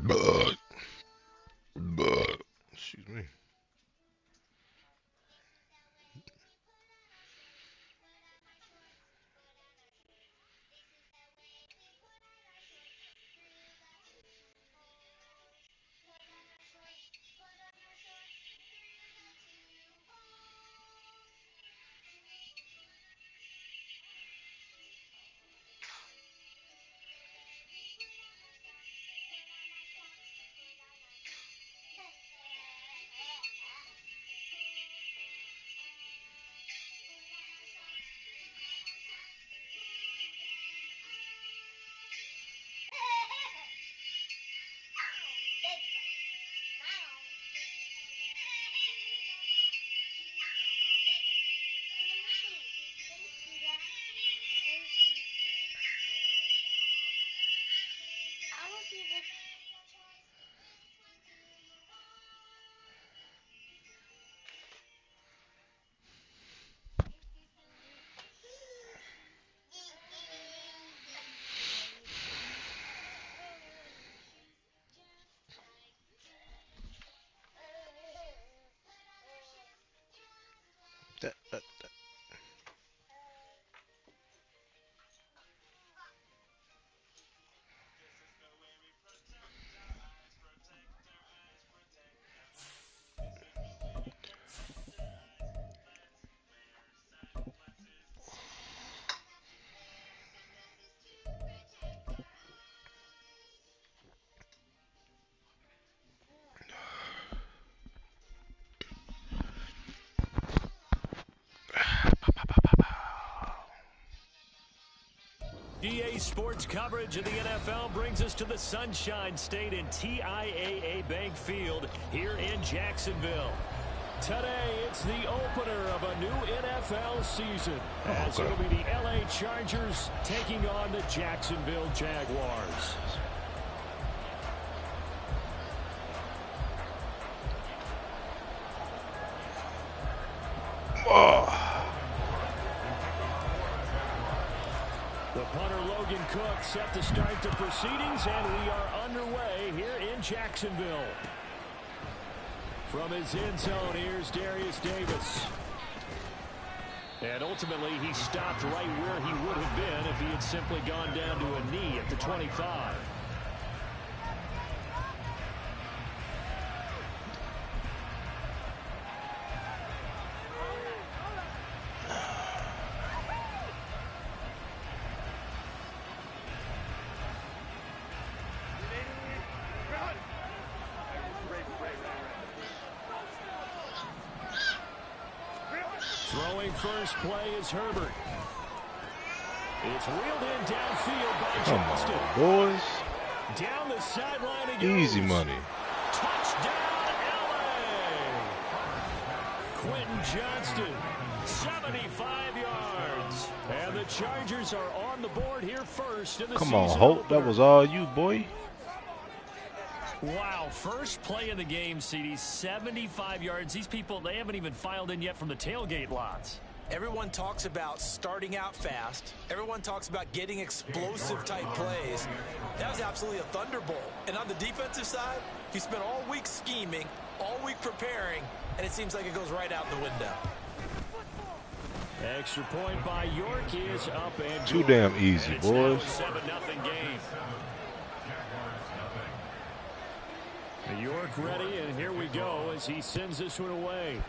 But, excuse me. That. GA Sports coverage of the NFL brings us to the Sunshine State and TIAA Bank Field here in Jacksonville. Today, it's the opener of a new NFL season, as it'll be the LA Chargers taking on the Jacksonville Jaguars. The punter Logan Cook set to start the proceedings, and we are underway here in Jacksonville. From his end zone, here's Darius Davis. And ultimately, he stopped right where he would have been if he had simply gone down to a knee at the 25. Throwing first play is Herbert. It's reeled in downfield by Johnston. Come on, boys. Down the sideline again. Easy money. Touchdown, LA. Quentin Johnston, 75 yards. And the Chargers are on the board here first in the season. Come on, Holt. That was all you, boy. Wow, first play of the game, CD, 75 yards. These people, they haven't even filed in yet from the tailgate lots. Everyone talks about starting out fast. Everyone talks about getting explosive-type plays. That was absolutely a thunderbolt. And on the defensive side, he spent all week scheming, all week preparing, and it seems like it goes right out the window. Extra point by York is up and too damn easy, and boys. It's now a 7-0 game. York ready, and here we go as he sends this one away.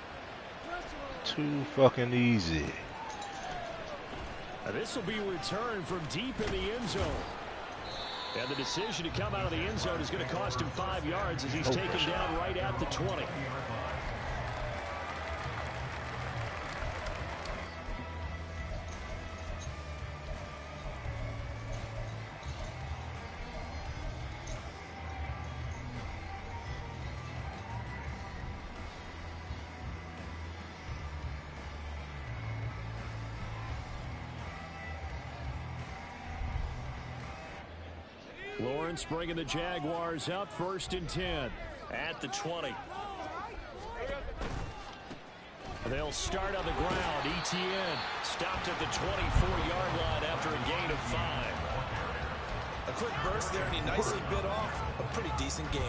Too fucking easy. This will be returned from deep in the end zone. And the decision to come out of the end zone is going to cost him 5 yards as he's taken down right at the 20. Lawrence bringing the Jaguars up, 1st and 10 at the 20. They'll start on the ground. Etienne stopped at the 24-yard line after a gain of 5. A quick burst there, and he nicely bit off a pretty decent game.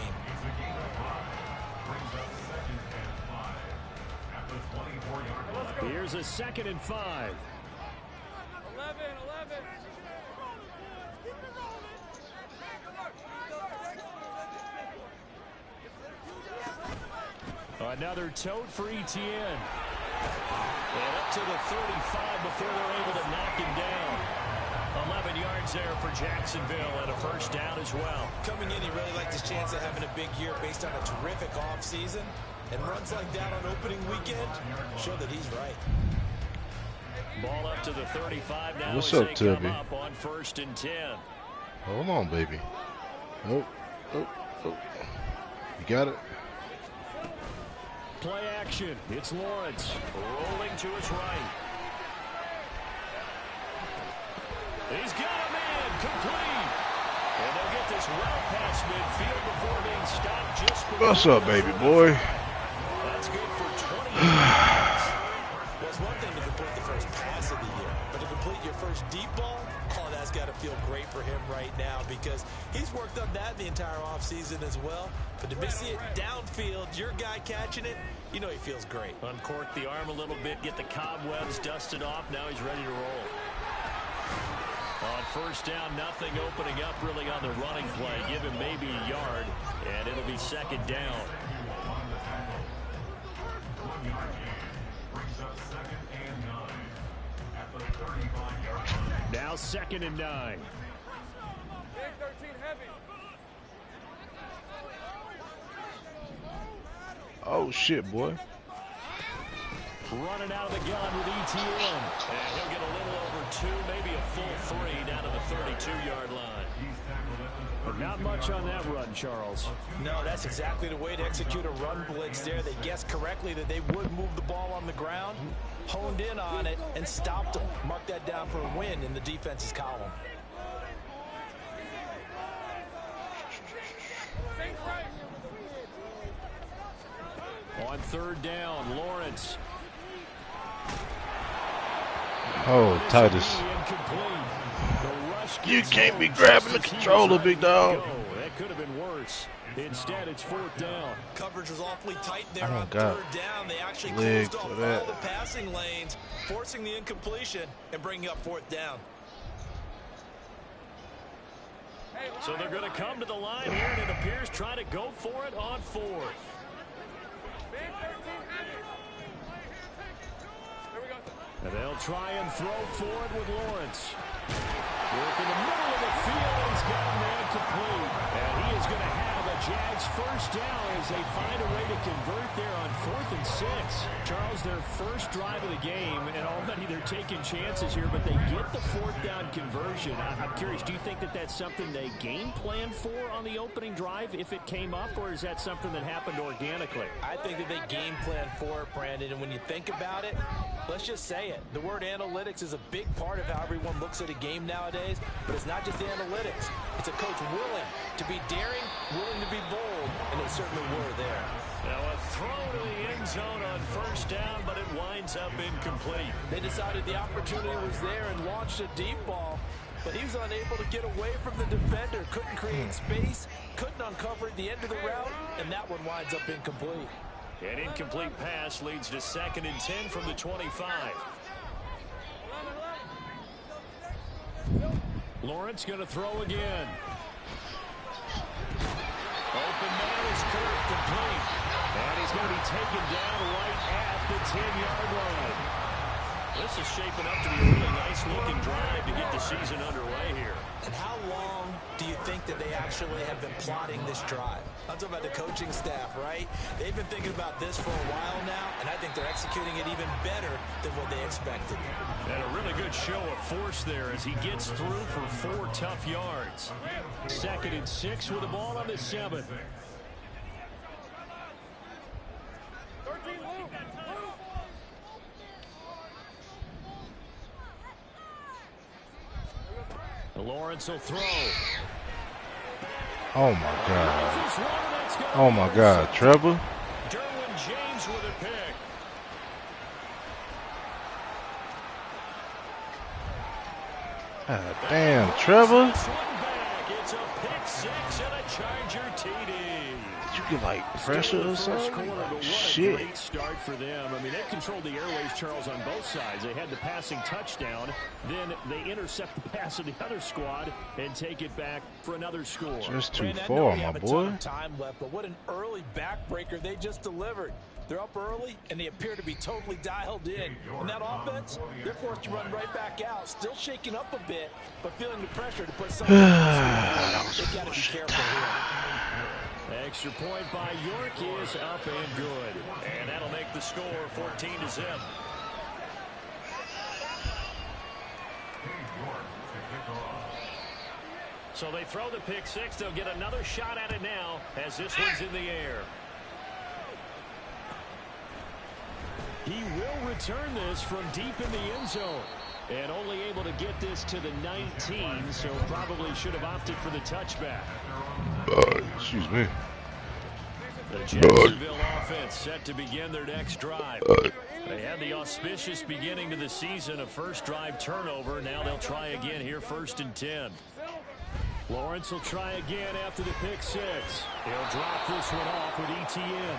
Here's a 2nd and 5. 11. Another tote for Etienne. And up to the 35 before they're able to knock him down. 11 yards there for Jacksonville and a first down as well. Coming in, he really liked his chance of having a big year based on a terrific offseason. And runs like that on opening weekend show that he's right. Ball up to the 35 now. What's as up, they Tubby? come up on 1st and 10. Hold on, baby. Oh. You got it? Play action. It's Lawrence rolling to his right. He's got a man complete. And they'll get this well past midfield before being stopped just before. What's up, baby boy? That's good for 20 yards. Well, it's one thing to complete the first pass of the year, but to complete your first deep ball, oh, that's got to feel great for him right now because he's worked on that the entire offseason as well. But to see it downfield, your guy catching it, you know he feels great. Uncork the arm a little bit, get the cobwebs dusted off. Now he's ready to roll. On 1st down, nothing opening up really on the running play. Give him maybe a yard, and it'll be 2nd down. Now 2nd and 9. Big 13 heavy. Oh, shit, boy. Running out of the gun with Etienne. And he'll get a little over 2, maybe a full 3 down to the 32-yard line. But not much on that run, Charles. No, that's exactly the way to execute a run blitz there. They guessed correctly that they would move the ball on the ground, honed in on it, and stopped them. Mark that down for a win in the defense's column. On 3rd down, Lawrence. Oh, Titus. You can't be grabbing the controller, big dog. That could have been worse. Instead, it's 4th down. Coverage was awfully tight there Oh, on God. 3rd down. They actually Leg closed off for that. all the passing lanes, forcing the incompletion and bringing up 4th down. So they're going to come to the line here, and it appears trying to go for it on 4th. And they'll try and throw forward with Lawrence. Work in the middle of the field, and he's got a man complete. And he is going to have a Jags first down as they find a way to convert there on 4th and 6. Charles, their first drive of the game, and already they're taking chances here, but they get the 4th down conversion. I'm curious, do you think that that's something they game planned for on the opening drive if it came up, or is that something that happened organically? I think that they game planned for it, Brandon, and when you think about it, let's just say it. The word analytics is a big part of how everyone looks at a game nowadays, but it's not just analytics. It's a coach willing to be daring, willing to be bold, and they certainly were there. Now a throw to the end zone on 1st down, but it winds up incomplete. They decided the opportunity was there and launched a deep ball, but he was unable to get away from the defender, couldn't create space, couldn't uncover at the end of the route, and that one winds up incomplete. An incomplete pass leads to 2nd and 10 from the 25. Lawrence going to throw again. Open man is Kirk, complete. And he's going to be taken down right at the 10-yard line. This is shaping up to be a really nice-looking drive to get the season underway here. And how long do you think that they actually have been plotting this drive? I'm talking about the coaching staff, right? They've been thinking about this for a while now, and I think they're executing it even better than what they expected. And a really good show of force there as he gets through for 4 tough yards. 2nd and 6 with the ball on the 7. Lawrence will throw. Oh, my God. Oh, my God. Trevor? Derwin James with a pick. God damn, Trevor. It's 6 and a Charger TD. Did you get like pressure or something? Shit. Great start for them. I mean, they've controlled the airways, Charles, on both sides. They had the passing touchdown. Then they intercept the pass of the other squad and take it back for another score. Just too far, my boy. Time left, but what an early backbreaker they just delivered. They're up early, and they appear to be totally dialed in. And that offense, they're forced to run right back out, still shaking up a bit, but feeling the pressure to put something on the They've got to be careful here. Extra point by York is up and good. And that'll make the score 14-0. So they throw the pick six. They'll get another shot at it now as this one's in the air. He will return this from deep in the end zone. And only able to get this to the 19, so probably should have opted for the touchback. Excuse me. The Jacksonville offense set to begin their next drive. They had the auspicious beginning to the season, a first drive turnover. Now they'll try again here, 1st and 10. Lawrence will try again after the pick six. He'll drop this one off with ETN.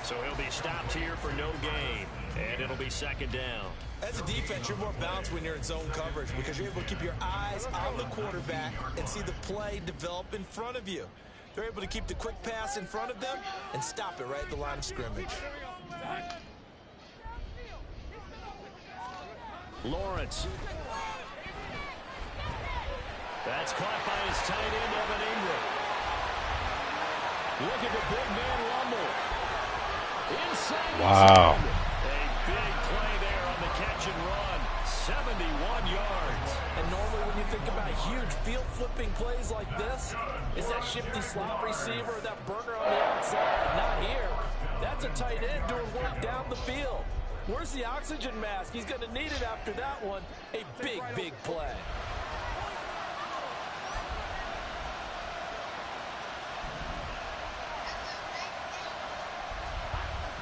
So he'll be stopped here for no gain, and it'll be 2nd down. As a defense, you're more balanced when you're in zone coverage because you're able to keep your eyes on the quarterback and see the play develop in front of you. They're able to keep the quick pass in front of them and stop it right at the line of scrimmage. Lawrence. That's caught by his tight end, Evan Ingram. Look at the big man rumble. Inside. Wow. A big play there on the catch and run. 71 yards. And normally when you think about huge field-flipping plays like this, it's that shifty slot receiver, that burner on the outside. Not here. That's a tight end doing work down the field. Where's the oxygen mask? He's going to need it after that one. A big, big play.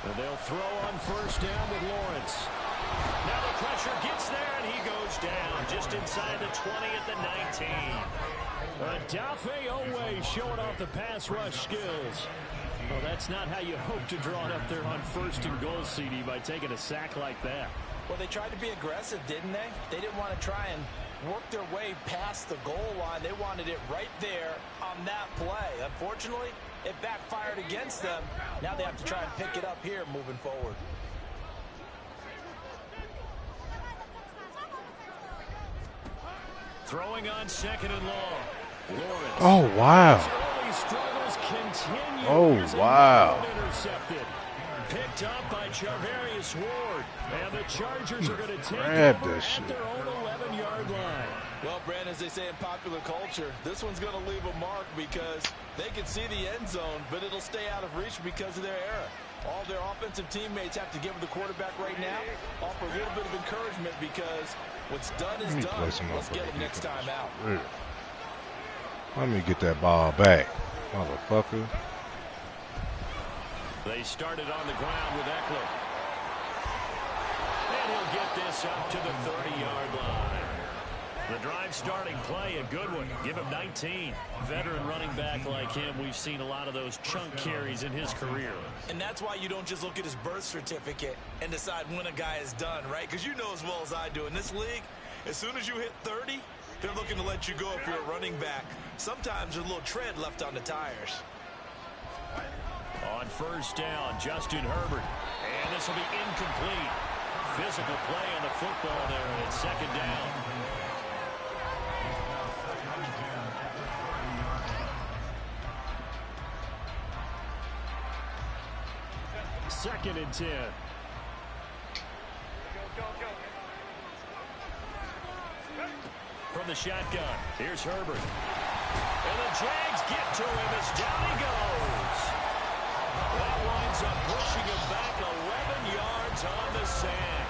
And they'll throw on 1st down with Lawrence. Now the pressure gets there, and he goes down just inside the 20 at the 19. Dafe Owe showing off the pass rush skills. Well, that's not how you hope to draw it up there on 1st and goal, CD, by taking a sack like that. Well, they tried to be aggressive, didn't they? They didn't want to try and work their way past the goal line. They wanted it right there on that play. Unfortunately, it backfired against them. Now they have to try and pick it up here moving forward. Throwing on 2nd and long. Lawrence. Oh, wow. Early struggles continue. Oh, wow. Intercepted. Picked up by Charvarius Ward. And the Chargers are going to take Grab over that shit. at their own 11-yard line. Well, Brandon, as they say in popular culture, this one's going to leave a mark because they can see the end zone, but it'll stay out of reach because of their error. All their offensive teammates have to give the quarterback right now, offer a little bit of encouragement because what's done is done. Let's get it next time out. Let me get that ball back, motherfucker. They started on the ground with Eckler. And he'll get this up to the 30-yard line. The drive starting play, a good one. Give him 19. Veteran running back like him, we've seen a lot of those chunk carries in his career. And that's why you don't just look at his birth certificate and decide when a guy is done, right? Because you know as well as I do, in this league, as soon as you hit 30, they're looking to let you go if you're a running back. Sometimes there's a little tread left on the tires. On 1st down, Justin Herbert. And this will be incomplete. Physical play on the football there, and it's 2nd down. Second and 10. From the shotgun, here's Herbert. And the Jags get to him as down he goes. That winds up pushing him back 11 yards on the sand.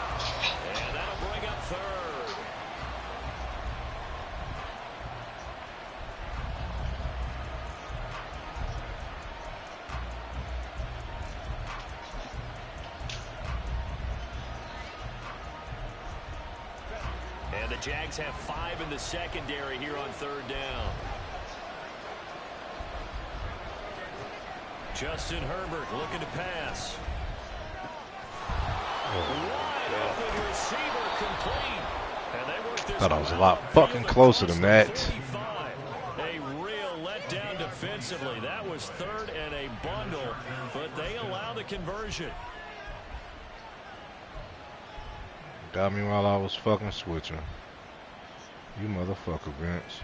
And that'll bring up 3rd. And the Jags have 5 in the secondary here on 3rd down. Justin Herbert looking to pass. Wide open receiver complete. And they work this Thought I was a one lot out fucking field closer across than the that. 45. A real letdown defensively. That was third and a bundle, but they allow the conversion. Got me while I was fucking switching. You motherfucker, Vince.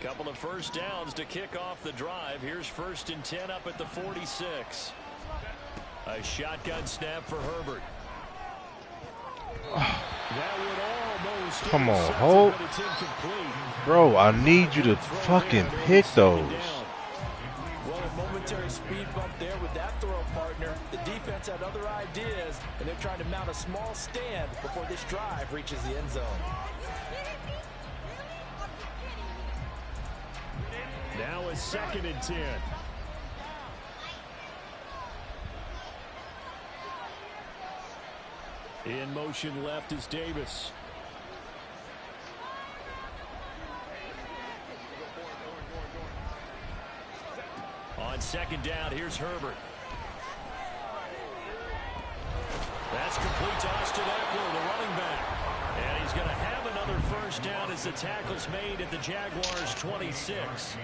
Couple of first downs to kick off the drive. Here's 1st and 10 up at the 46. A shotgun snap for Herbert. That would almost Come on, intercept it, Hope. but it's incomplete. Bro, I need you to fucking pick those. Well, a momentary speed bump there with that throw, partner. The defense had other ideas, and they're trying to mount a small stand before this drive reaches the end zone. Now it's 2nd and 10. In motion left is Davis. On 2nd down, here's Herbert. That's complete to Austin Eckler, the running back. And he's going to have another first down as the tackle's made at the Jaguars' 26.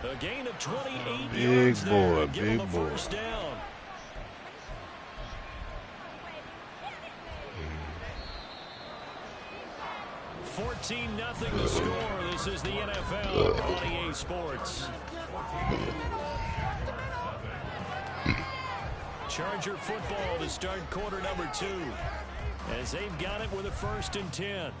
A gain of 28 yards there. Give him a first down. 14-0 the score. This is the NFL on EA Sports. Charger football to start quarter number 2. As they've got it with a 1st and 10.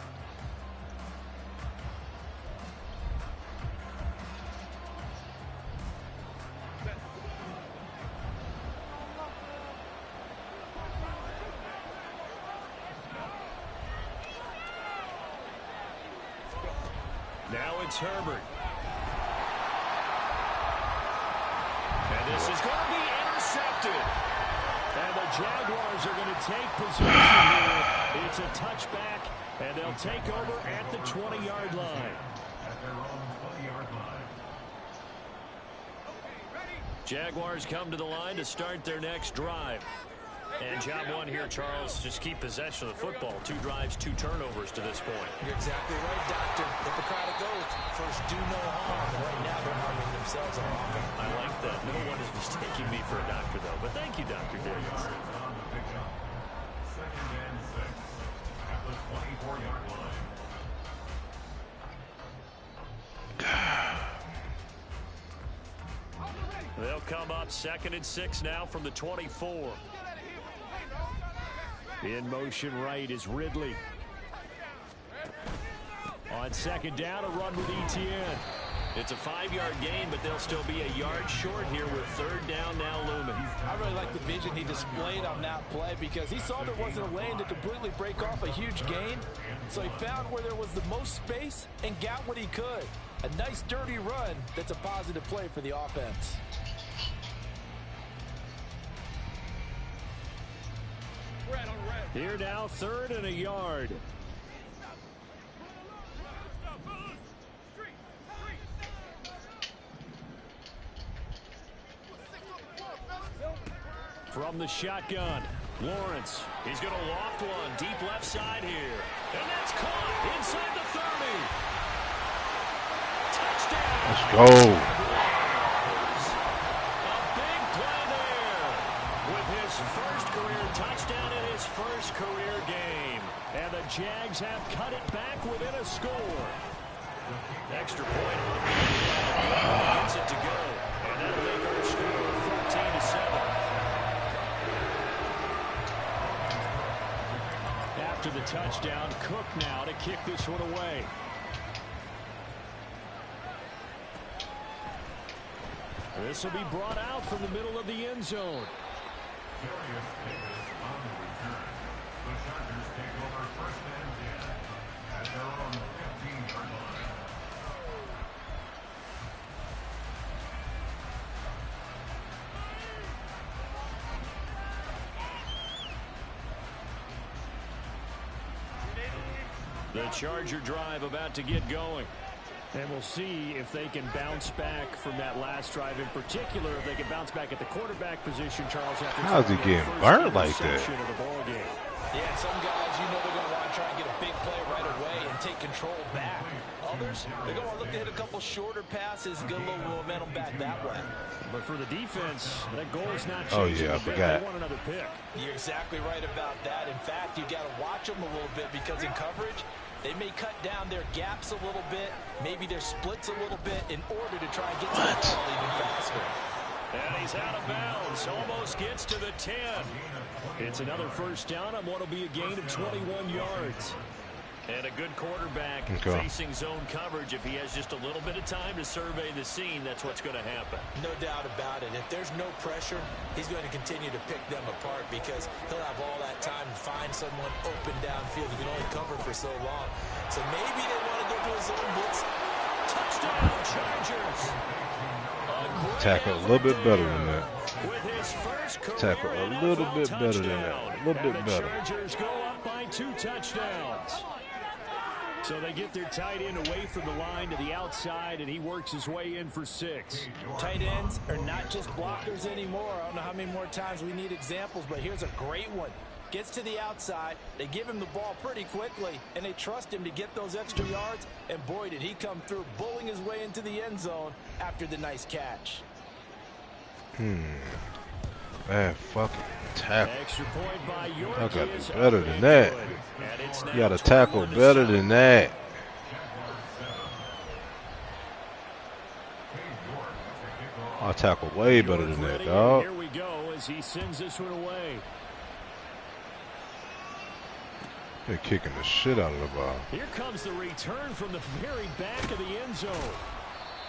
Now it's Herbert. And this is going to be intercepted. And the Jaguars are going to take possession here. It's a touchback, and they'll take over at the 20-yard line. Jaguars come to the line to start their next drive. And job one here, Charles, just keep possession of the football. 2 drives, 2 turnovers to this point. You're exactly right, Doctor. Hippocratic oath. First, do no harm. Right now, they're harming themselves on offense. I like that. No one is mistaking me for a doctor, though. But thank you, Dr. Davis. They'll come up 2nd and 6 now from the 24. In motion right is Ridley. On 2nd down, a run with Etienne. It's a 5-yard gain, but they'll still be a yard short here with 3rd down now looming. I really like the vision he displayed on that play because he saw there wasn't a lane to completely break off a huge gain. So he found where there was the most space and got what he could. A nice dirty run that's a positive play for the offense. Here now, 3rd and a yard. From the shotgun, Lawrence. He's going to loft one deep left side here. And that's caught inside the 30. Touchdown. Let's go. First career touchdown in his first career game. And the Jags have cut it back within a score. Extra point. Gets it to go. And that'll make our score 14-7. After the touchdown, Cook now to kick this one away. This will be brought out from the middle of the end zone. The Chargers take over 1st and 10 at their own 15-yard line. The Charger drive about to get going. And we'll see if they can bounce back from that last drive in particular. If they can bounce back at the quarterback position, Charles. How's he getting burnt like that? Of the ball game. Yeah, some guys, you know they're going to want to try and get a big play right away and take control back. Others, they're going to look to hit a couple shorter passes, get a little momentum back that way. But for the defense, that goal is not changing. Oh, yeah, I forgot. They want another pick. You're exactly right about that. In fact, you got to watch them a little bit because in coverage, they may cut down their gaps a little bit, maybe their splits a little bit in order to try and get to the ball even faster. And he's out of bounds, almost gets to the 10. It's another first down on what will be a gain of 21 yards. And a good quarterback facing zone coverage. If he has just a little bit of time to survey the scene, that's what's going to happen. No doubt about it. If there's no pressure, he's going to continue to pick them apart because he'll have all that time to find someone open downfield. He can only cover for so long. So maybe they want to go to a zone blitz. Touchdown, Chargers. Tackle a little bit better than that. With his first Tackle a little bit better than that. A little bit better. The Chargers go up by 2 touchdowns. So they get their tight end away from the line to the outside, and he works his way in for 6. Tight ends are not just blockers anymore. I don't know how many more times we need examples, but here's a great one. Gets to the outside, they give him the ball pretty quickly, and they trust him to get those extra yards, and boy, did he come through, bullying his way into the end zone after the nice catch. Man, fucking tackle. Extra point by York. I got to do better than that. You got to tackle better than that. I tackle way better than that, dog. Here we go as he sends this one away. They're kicking the shit out of the ball. Here comes the return from the very back of the end zone.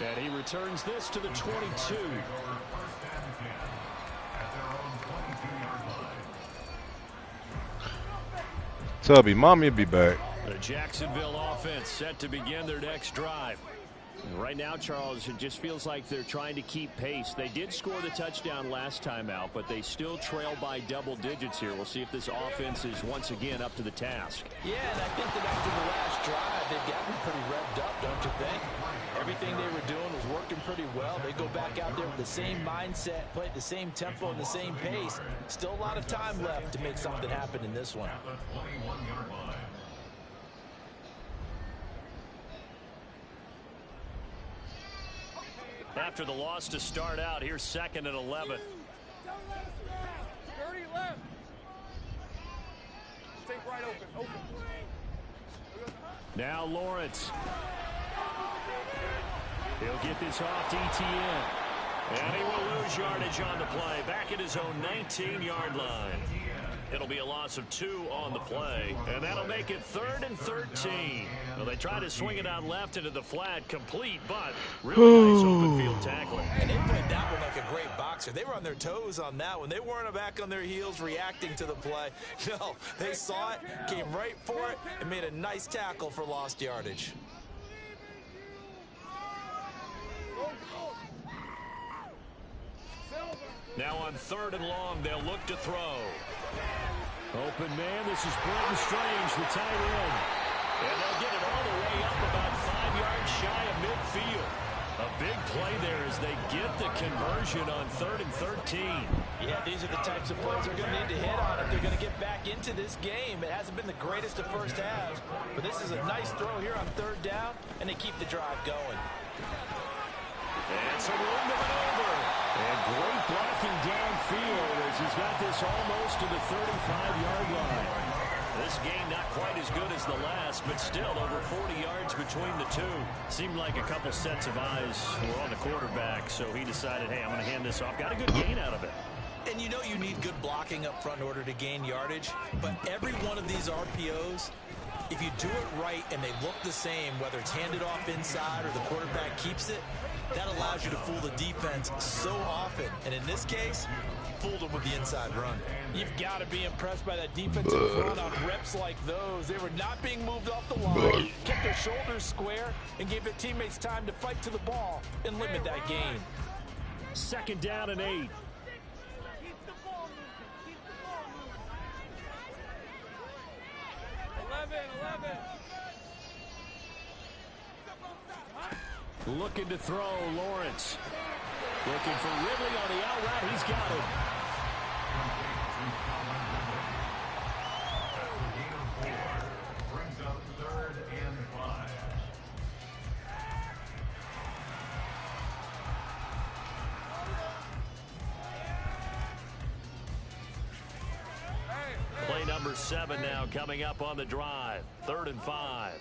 And he returns this to the 22. Tubby, mommy will be back. The Jacksonville offense set to begin their next drive. And right now, Charles, it just feels like they're trying to keep pace. They did score the touchdown last time out, but they still trail by double digits here. We'll see if this offense is once again up to the task. Yeah, and I think that after the last drive, they've gotten pretty revved up, don't you think? Everything they were doing was working pretty well. They go back out there with the same mindset, play at the same tempo and the same pace. Still a lot of time left to make something happen in this one. After the loss to start out, here's 2nd and 11. 30 left. Stay right open. Now Lawrence. He'll get this off to ETN. And he will lose yardage on the play. Back at his own 19-yard line. It'll be a loss of 2 on the play. And that'll make it 3rd and 13. Well, they try to swing it out left into the flat, complete, but really nice open field tackling. And they played that one like a great boxer. They were on their toes on that one. They weren't back on their heels reacting to the play. No, they saw it, came right for it, and made a nice tackle for lost yardage. Now on 3rd and long, they'll look to throw. Open man, this is Brenton Strange, the tight end. And they'll get it all the way up about 5 yards shy of midfield. A big play there as they get the conversion on 3rd and 13. Yeah, these are the types of plays they're going to need to hit on if they're going to get back into this game. It hasn't been the greatest of first halves, but this is a nice throw here on 3rd down, and they keep the drive going. And some room to maneuver. And great blocking downfield as he's got this almost to the 35-yard line. This game not quite as good as the last, but still over 40 yards between the two. Seemed like a couple sets of eyes were on the quarterback, so he decided, hey, I'm going to hand this off. Got a good gain out of it. And you know you need good blocking up front in order to gain yardage, but every one of these RPOs, if you do it right and they look the same, whether it's handed off inside or the quarterback keeps it, that allows you to fool the defense so often. And in this case, fooled them with the inside run. You've got to be impressed by that defensive front on reps like those. They were not being moved off the line, kept their shoulders square, and gave their teammates time to fight to the ball and limit that gain. 2nd down and 8. Looking to throw, Lawrence. Looking for Ridley on the out route. He's got it. Brings up 3rd and 5. Play number 7 now coming up on the drive. 3rd and 5.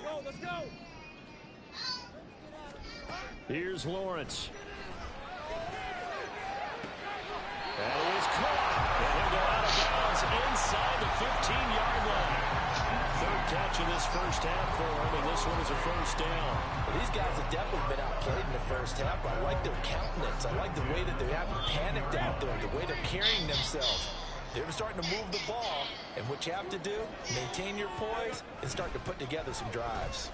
Go, let's go. Here's Lawrence. That is caught. And he'll go out of bounds inside the 15-yard line. 3rd catch of this first half for him, and this one is a first down. Well, these guys have definitely been outplayed in the first half, but I like their countenance. I like the way that they haven't panicked out there, the way they're carrying themselves. They're starting to move the ball, and what you have to do, maintain your poise and start to put together some drives.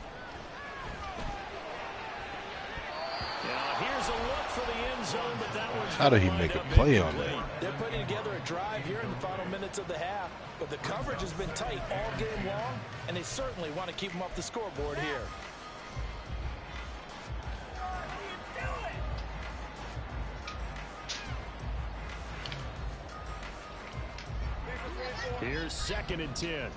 Now here's a look for the end zone, but that one's How did he make a play on that? They're putting together a drive here in the final minutes of the half, but the coverage has been tight all game long, and they certainly want to keep them off the scoreboard here. Here's 2nd and 10.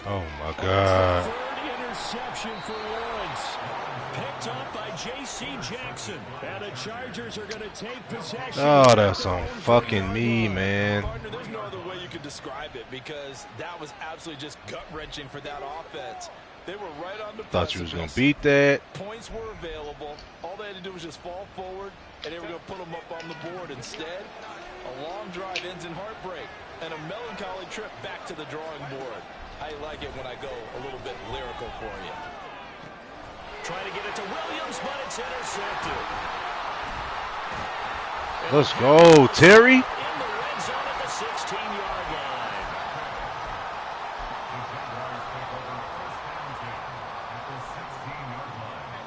Oh my God. 3rd interception for Lawrence. Picked up by J.C. Jackson. And the Chargers are going to take possession. Oh, that's on fucking me, man. Partner, there's no other way you could describe it because that was absolutely just gut-wrenching for that offense. They were right on the Thought you was precipice. going to beat that. Points were available. All they had to do was just fall forward, and they were going to put them up on the board. Instead, a long drive ends in heartbreak and a melancholy trip back to the drawing board. I like it when I go a little bit lyrical for you. Trying to get it to Williams, but it's intercepted. Let's go, Terry. In the red zone at the 16-yard line. The Jaguars take over 1st and 10 at the 16-yard line.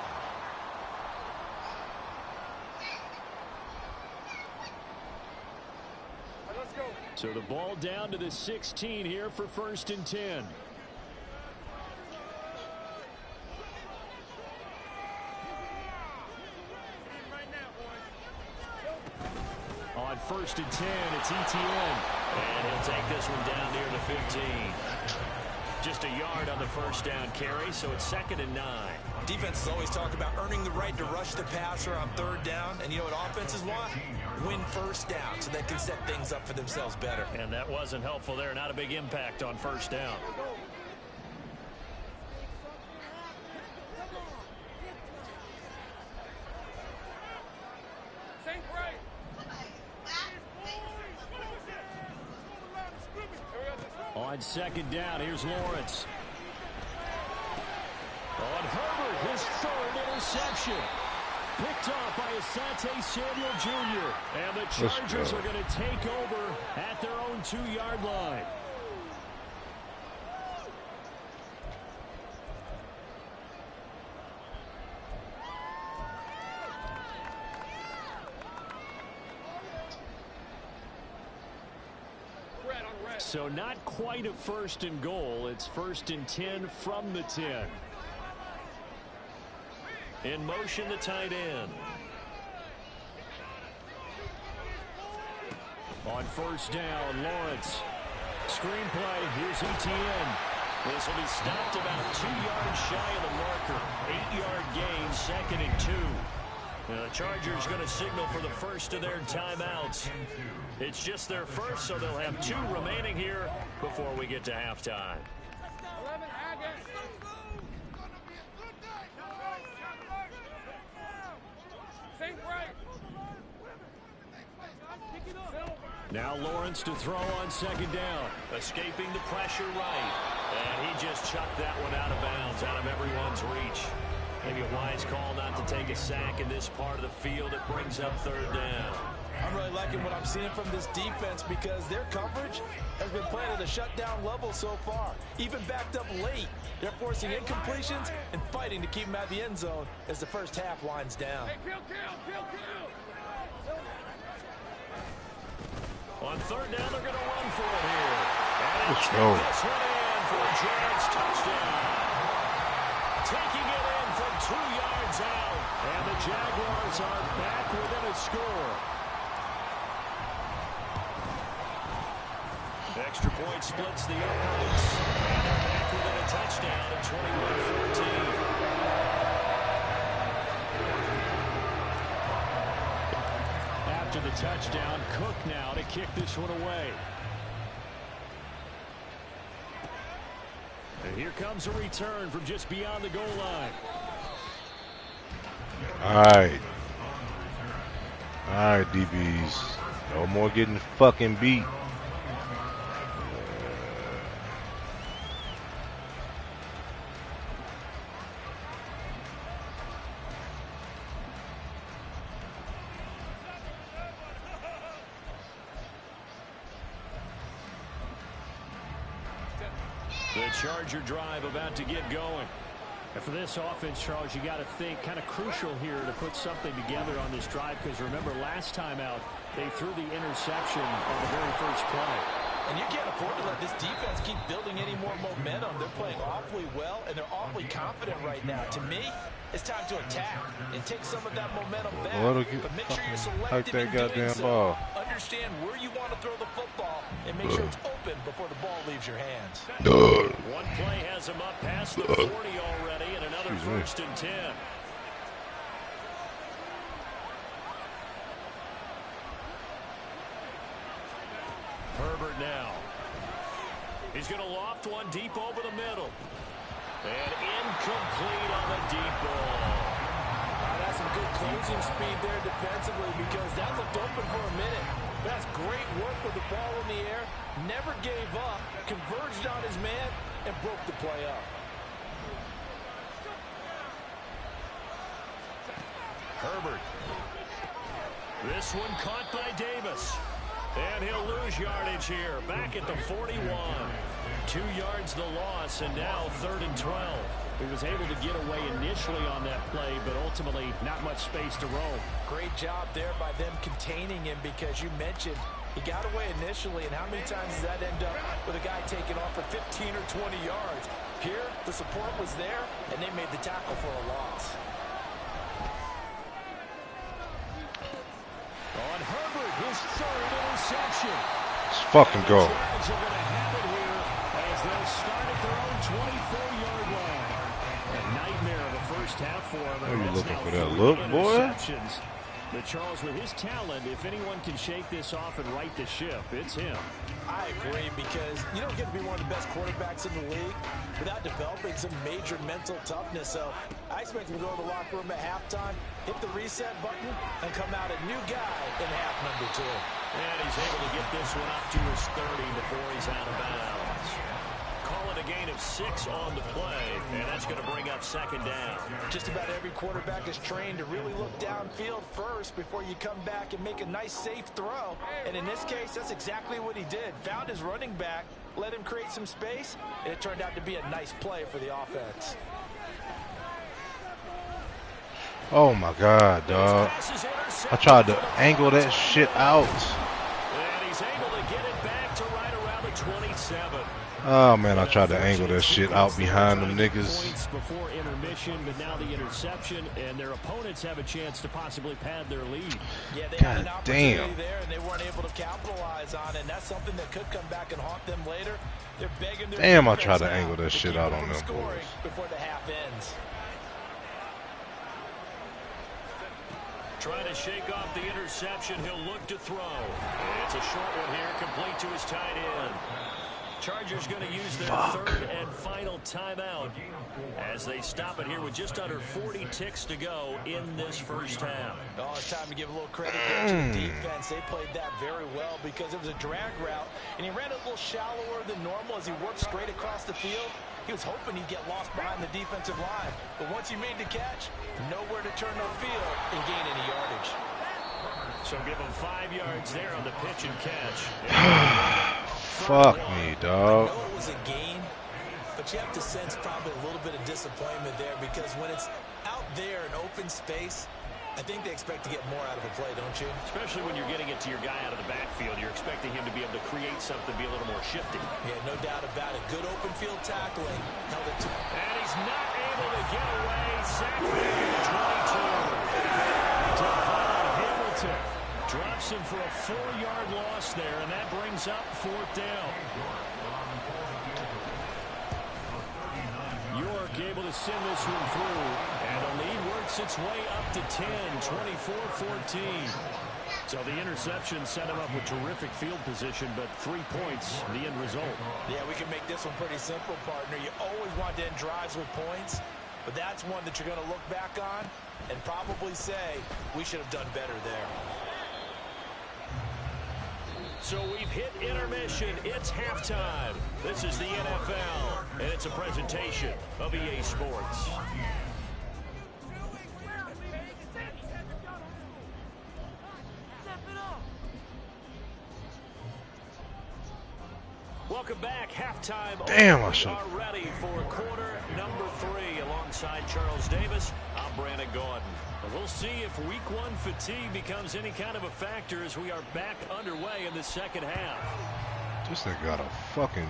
Let's go. So the ball down to the 16 here for 1st and 10. On 1st and 10, it's ETN. And he'll take this one down near the 15. Just a yard on the first down carry, so it's 2nd and 9. Defenses always talk about earning the right to rush the passer on 3rd down. And you know what offenses want? Win 1st down so they can set things up for themselves better. And that wasn't helpful there. Not a big impact on 1st down. Sink right. On 2nd down, here's Lawrence. On Herbert, his 3rd interception. Picked off by Asante Samuel Jr. And the Chargers are going to take over at their own 2-yard line. So not quite a 1st and goal. It's 1st and 10 from the 10. In motion, the tight end. On 1st down, Lawrence. Screenplay, here's ETN. This will be stopped about 2 yards shy of the marker. 8-yard gain, 2nd and 2. Now the Chargers going to signal for the first of their timeouts. It's just their first, so they'll have 2 remaining here before we get to halftime. 11, Aggies. Sink right. Now Lawrence to throw on 2nd down. Escaping the pressure right. And he just chucked that one out of bounds, out of everyone's reach. Maybe a wise call not to take a sack in this part of the field. It brings up 3rd down. I'm really liking what I'm seeing from this defense because their coverage has been playing at a shutdown level so far. Even backed up late, they're forcing incompletions and fighting to keep them out of the end zone as the first half winds down. Hey, kill. third down, they're going to run for it here. And Let's it's go. this one in for a Jags touchdown. Taking it in from 2 yards out. And the Jaguars are back within a score. Extra point splits the opponents. And they're back within a touchdown at 21-14. After the touchdown, Cook now to kick this one away. And here comes a return from just beyond the goal line. Alright. Alright, DBs. No more getting fucking beat. The Charger drive about to get going. And for this offense, Charles, you got to think kind of crucial here to put something together on this drive, because remember last time out they threw the interception on the very first play. And you can't afford to let this defense keep building any more momentum. They're playing awfully well, and they're awfully confident right now. To me, it's time to attack and take some of that momentum back. But make sure you're selective in doing so. Understand where you want to throw the football and make sure it's open before the ball leaves your hands. One play has him up past the 40 already, and another first and 10. Herbert now. He's going to loft one deep over the middle. And incomplete on the deep ball. That's some good closing speed there defensively, because that looked open for a minute. That's great work with the ball in the air. Never gave up, converged on his man, and broke the play up. Herbert. This one caught by Davis. And he'll lose yardage here. Back at the 41. 2 yards the loss, and now 3rd and 12. He was able to get away initially on that play, but ultimately not much space to roam. Great job there by them containing him, because you mentioned he got away initially, and how many times does that end up with a guy taking off for 15 or 20 yards? Here, the support was there, and they made the tackle for a loss. On Herbert, his 3rd interception. Let's fucking go. The Jags are going to have it here as they'll start at their own 24-yard line. A nightmare of a first half for him. Are you That's looking now for that 3 look, boy? interceptions. But Charles, with his talent, if anyone can shake this off and right the ship, it's him. I agree, because you don't get to be one of the best quarterbacks in the league without developing some major mental toughness. So I expect him to go to the locker room at halftime, hit the reset button, and come out a new guy in half number 2. And he's able to get this one up to his 30 before he's out of bounds. Call it a gain of 6 on the play, and that's going to bring up 2nd down. Just about every quarterback is trained to really look downfield first before you come back and make a nice, safe throw. And in this case, that's exactly what he did. Found his running back, let him create some space, and it turned out to be a nice play for the offense. Oh my god, dog. I tried to angle that shit out. And he's able to get it back to right around the 27. Oh man, I tried to angle that shit out behind them niggas. Points before intermission, but now the interception, and their opponents have a chance to possibly pad their lead. Yeah, they had an God opportunity damn. there, and they weren't able to capitalize on it. And that's something that could come back and haunt them later. They're begging their Damn, I defense tried to now angle that to shit keep out them on from them scoring boys. before the half ends. Trying to shake off the interception, he'll look to throw. It's a short one here, complete to his tight end. Chargers going to use their 3rd and final timeout as they stop it here with just under 40 ticks to go in this first half. Oh, it's time to give a little credit there to the defense. They played that very well, because it was a drag route, and he ran a little shallower than normal as he worked straight across the field. He was hoping he'd get lost behind the defensive line, but once he made the catch, nowhere to turn the field and gain any yardage. So give him 5 yards there on the pitch and catch. Fuck me, dog. I know it was a gain, but you have to sense probably a little bit of disappointment there, because when it's out there in open space, I think they expect to get more out of a play, don't you? Especially when you're getting it to your guy out of the backfield. You're expecting him to be able to create something, be a little more shifty. Yeah, no doubt about it. Good open field tackling. Held it to... And he's not able to get away. Sacked back at the 22. Devon Hamilton drops him for a 4-yard loss there, and that brings up 4th down. York able to send this one through, and the lead works its way up to 10, 24-14. So the interception set him up with terrific field position, but 3 points, the end result. Yeah, we can make this one pretty simple, partner. You always want to end drives with points, but that's one that you're going to look back on and probably say, we should have done better there. So we've hit intermission. It's halftime. This is the NFL, and it's a presentation of EA Sports. Welcome back. Halftime. Damn, I We should. are ready for quarter number 3. Alongside Charles Davis, I'm Brandon Gaudin. We'll see if week 1 fatigue becomes any kind of a factor as we are back underway in the second half. This thing got a fucking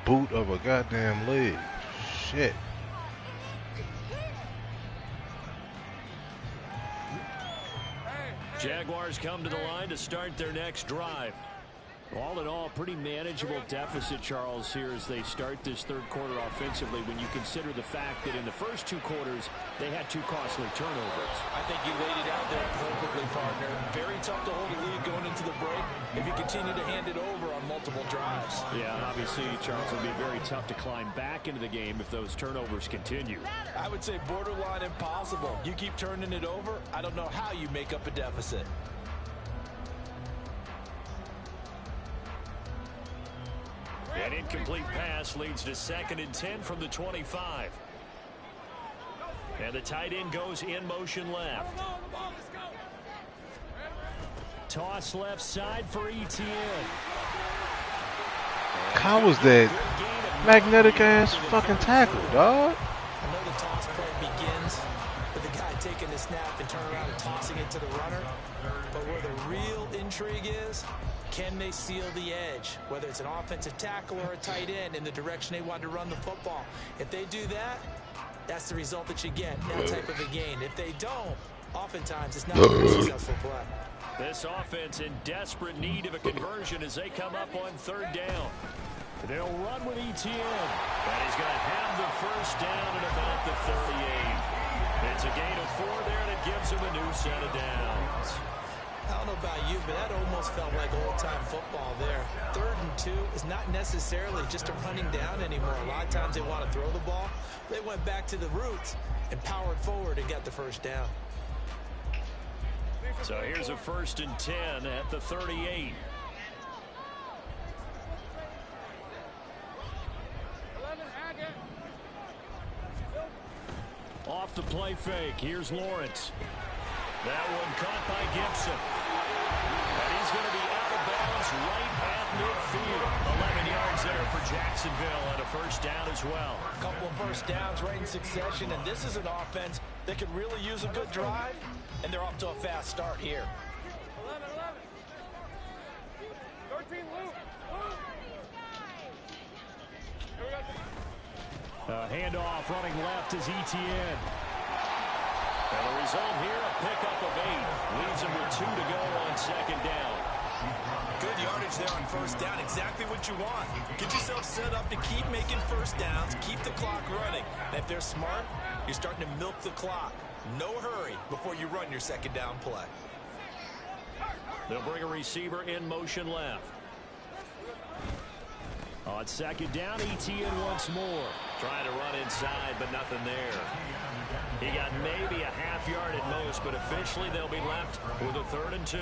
boot of a goddamn leg. Shit. Jaguars come to the line to start their next drive. All in all, pretty manageable deficit, Charles, here as they start this third quarter offensively when you consider the fact that in the first 2 quarters, they had 2 costly turnovers. I think you laid it out there perfectly, partner. Very tough to hold a lead going into the break if you continue to hand it over on multiple drives. Yeah, and obviously, Charles, it'll be very tough to climb back into the game if those turnovers continue. I would say borderline impossible. You keep turning it over, I don't know how you make up a deficit. An incomplete pass leads to 2nd and 10 from the 25. And the tight end goes in motion left. Toss left side for ETN. How was that magnetic ass fucking tackle, dog? I know the toss play begins with the guy taking the snap and turning around and tossing it to the runner. But where the real intrigue is, can they seal the edge? Whether it's an offensive tackle or a tight end in the direction they want to run the football. If they do that, that's the result that you get, that type of a gain. If they don't, oftentimes it's not a very successful play. This offense in desperate need of a conversion as they come up on 3rd down. They'll run with ETN. And he's going to have the first down at about the 38. It's a gain of 4 there that gives him a new set of downs. I don't know about you, but that almost felt like old-time football there. 3rd and 2 is not necessarily just a running down anymore. A lot of times they want to throw the ball. They went back to the roots and powered forward and got the first down. So here's a 1st and 10 at the 38. Off the play fake. Here's Lawrence. That one caught by Gibson. And he's going to be out of bounds right at midfield. 11 yards there for Jacksonville and a first down as well. A couple of first downs right in succession, and this is an offense that could really use a good drive, and they're off to a fast start here. 13 loop. Handoff running left is ETN. And the result here, a pickup of 8. Leaves him with 2 to go on 2nd down. Good yardage there on first down. Exactly what you want. Get yourself set up to keep making first downs, keep the clock running. And if they're smart, you're starting to milk the clock. No hurry before you run your 2nd down play. They'll bring a receiver in motion left. On 2nd down, ETN once more. Trying to run inside, but nothing there. He got maybe a half yard at most, but officially they'll be left with a 3rd and 2.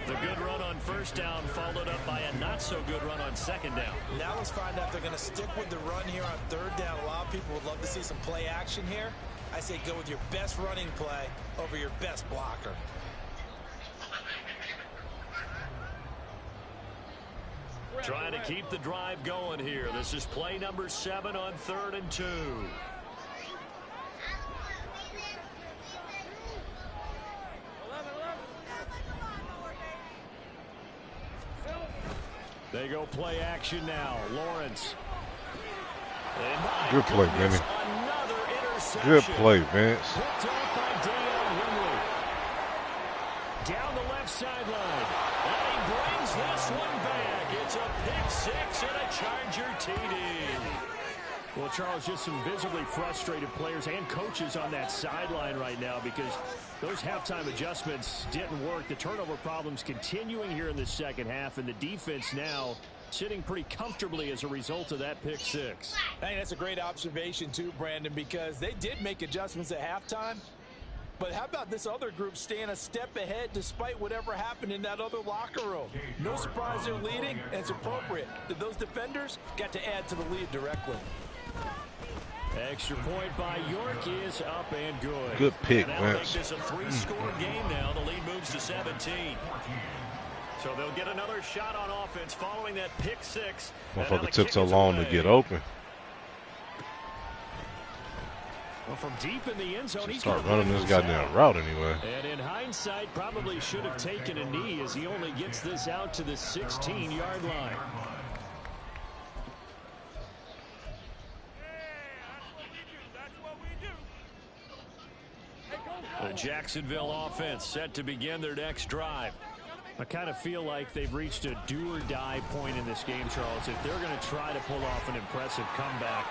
The good run on first down followed up by a not-so-good run on 2nd down. Now let's find out if they're going to stick with the run here on 3rd down. A lot of people would love to see some play action here. I say go with your best running play over your best blocker. Trying to keep the drive going here. This is play number 7 on 3rd and 2. They go play action now. Lawrence. Good play, Vinny. Good play, Vince. Picked off by Deion Henry. Down the left sideline. And he brings this one back. It's a pick six and a Charger TD. Well, Charles, just some visibly frustrated players and coaches on that sideline right now because those halftime adjustments didn't work. The turnover problems continuing here in the second half, and the defense now sitting pretty comfortably as a result of that pick six. I think that's a great observation too, Brandon, because they did make adjustments at halftime. But how about this other group staying a step ahead despite whatever happened in that other locker room? No surprise they're leading, and it's appropriate that those defenders got to add to the lead directly. Extra point by York is up and good. Good pick, Vince. Make this a three-score game now. The lead moves to 17. So they'll get another shot on offense following that pick six. Motherfucker took so long to get open. Well, from deep in the end zone, he's start running this goddamn route anyway. And in hindsight, probably should have taken a knee as he only gets this out to the 16-yard line. The Jacksonville offense set to begin their next drive. I kind of feel like they've reached a do-or-die point in this game, Charles. If they're going to try to pull off an impressive comeback,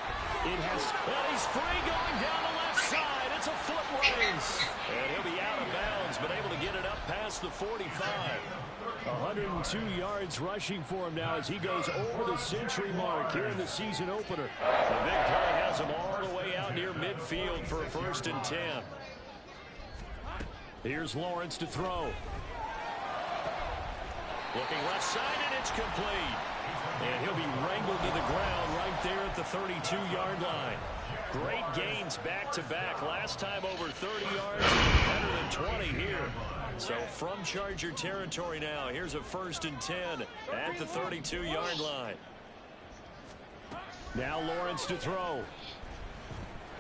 it has. And he's free going down the left side. It's a foot race. And he'll be out of bounds, but able to get it up past the 45. 102 yards rushing for him now as he goes over the century mark here in the season opener. The big play has him all the way out near midfield for a 1st and 10. Here's Lawrence to throw. Looking left side, and it's complete. And he'll be wrangled to the ground right there at the 32-yard line. Great gains back-to-back. Last time over 30 yards, better than 20 here. So from Charger territory now, here's a 1st and 10 at the 32-yard line. Now Lawrence to throw.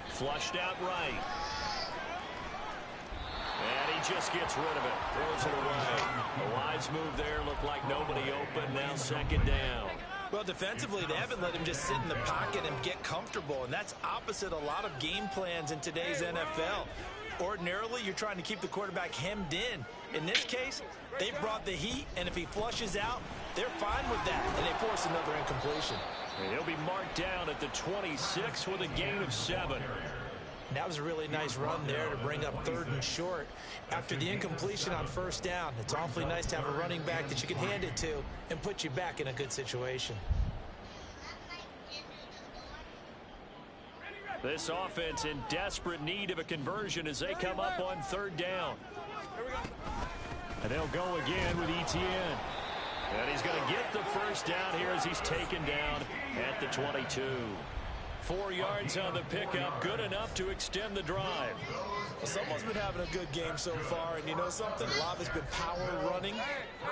Flushed out right. And he just gets rid of it. Throws it away. A wise move there. Looked like nobody open. Now 2nd down. Well, defensively, they haven't let him just sit in the pocket and get comfortable. And that's opposite a lot of game plans in today's NFL. Ordinarily, you're trying to keep the quarterback hemmed in. In this case, they brought the heat. And if he flushes out, they're fine with that. And they force another incompletion. And he'll be marked down at the 26 with a gain of 7. That was a really nice run there to bring up 3rd and short. After the incompletion on 1st down, it's awfully nice to have a running back that you can hand it to and put you back in a good situation. This offense in desperate need of a conversion as they come up on 3rd down. And they'll go again with Etienne. And he's going to get the 1st down here as he's taken down at the 22. 4 yards on the pickup, good enough to extend the drive. Well, someone's been having a good game so far, and you know something? A lot has been power running.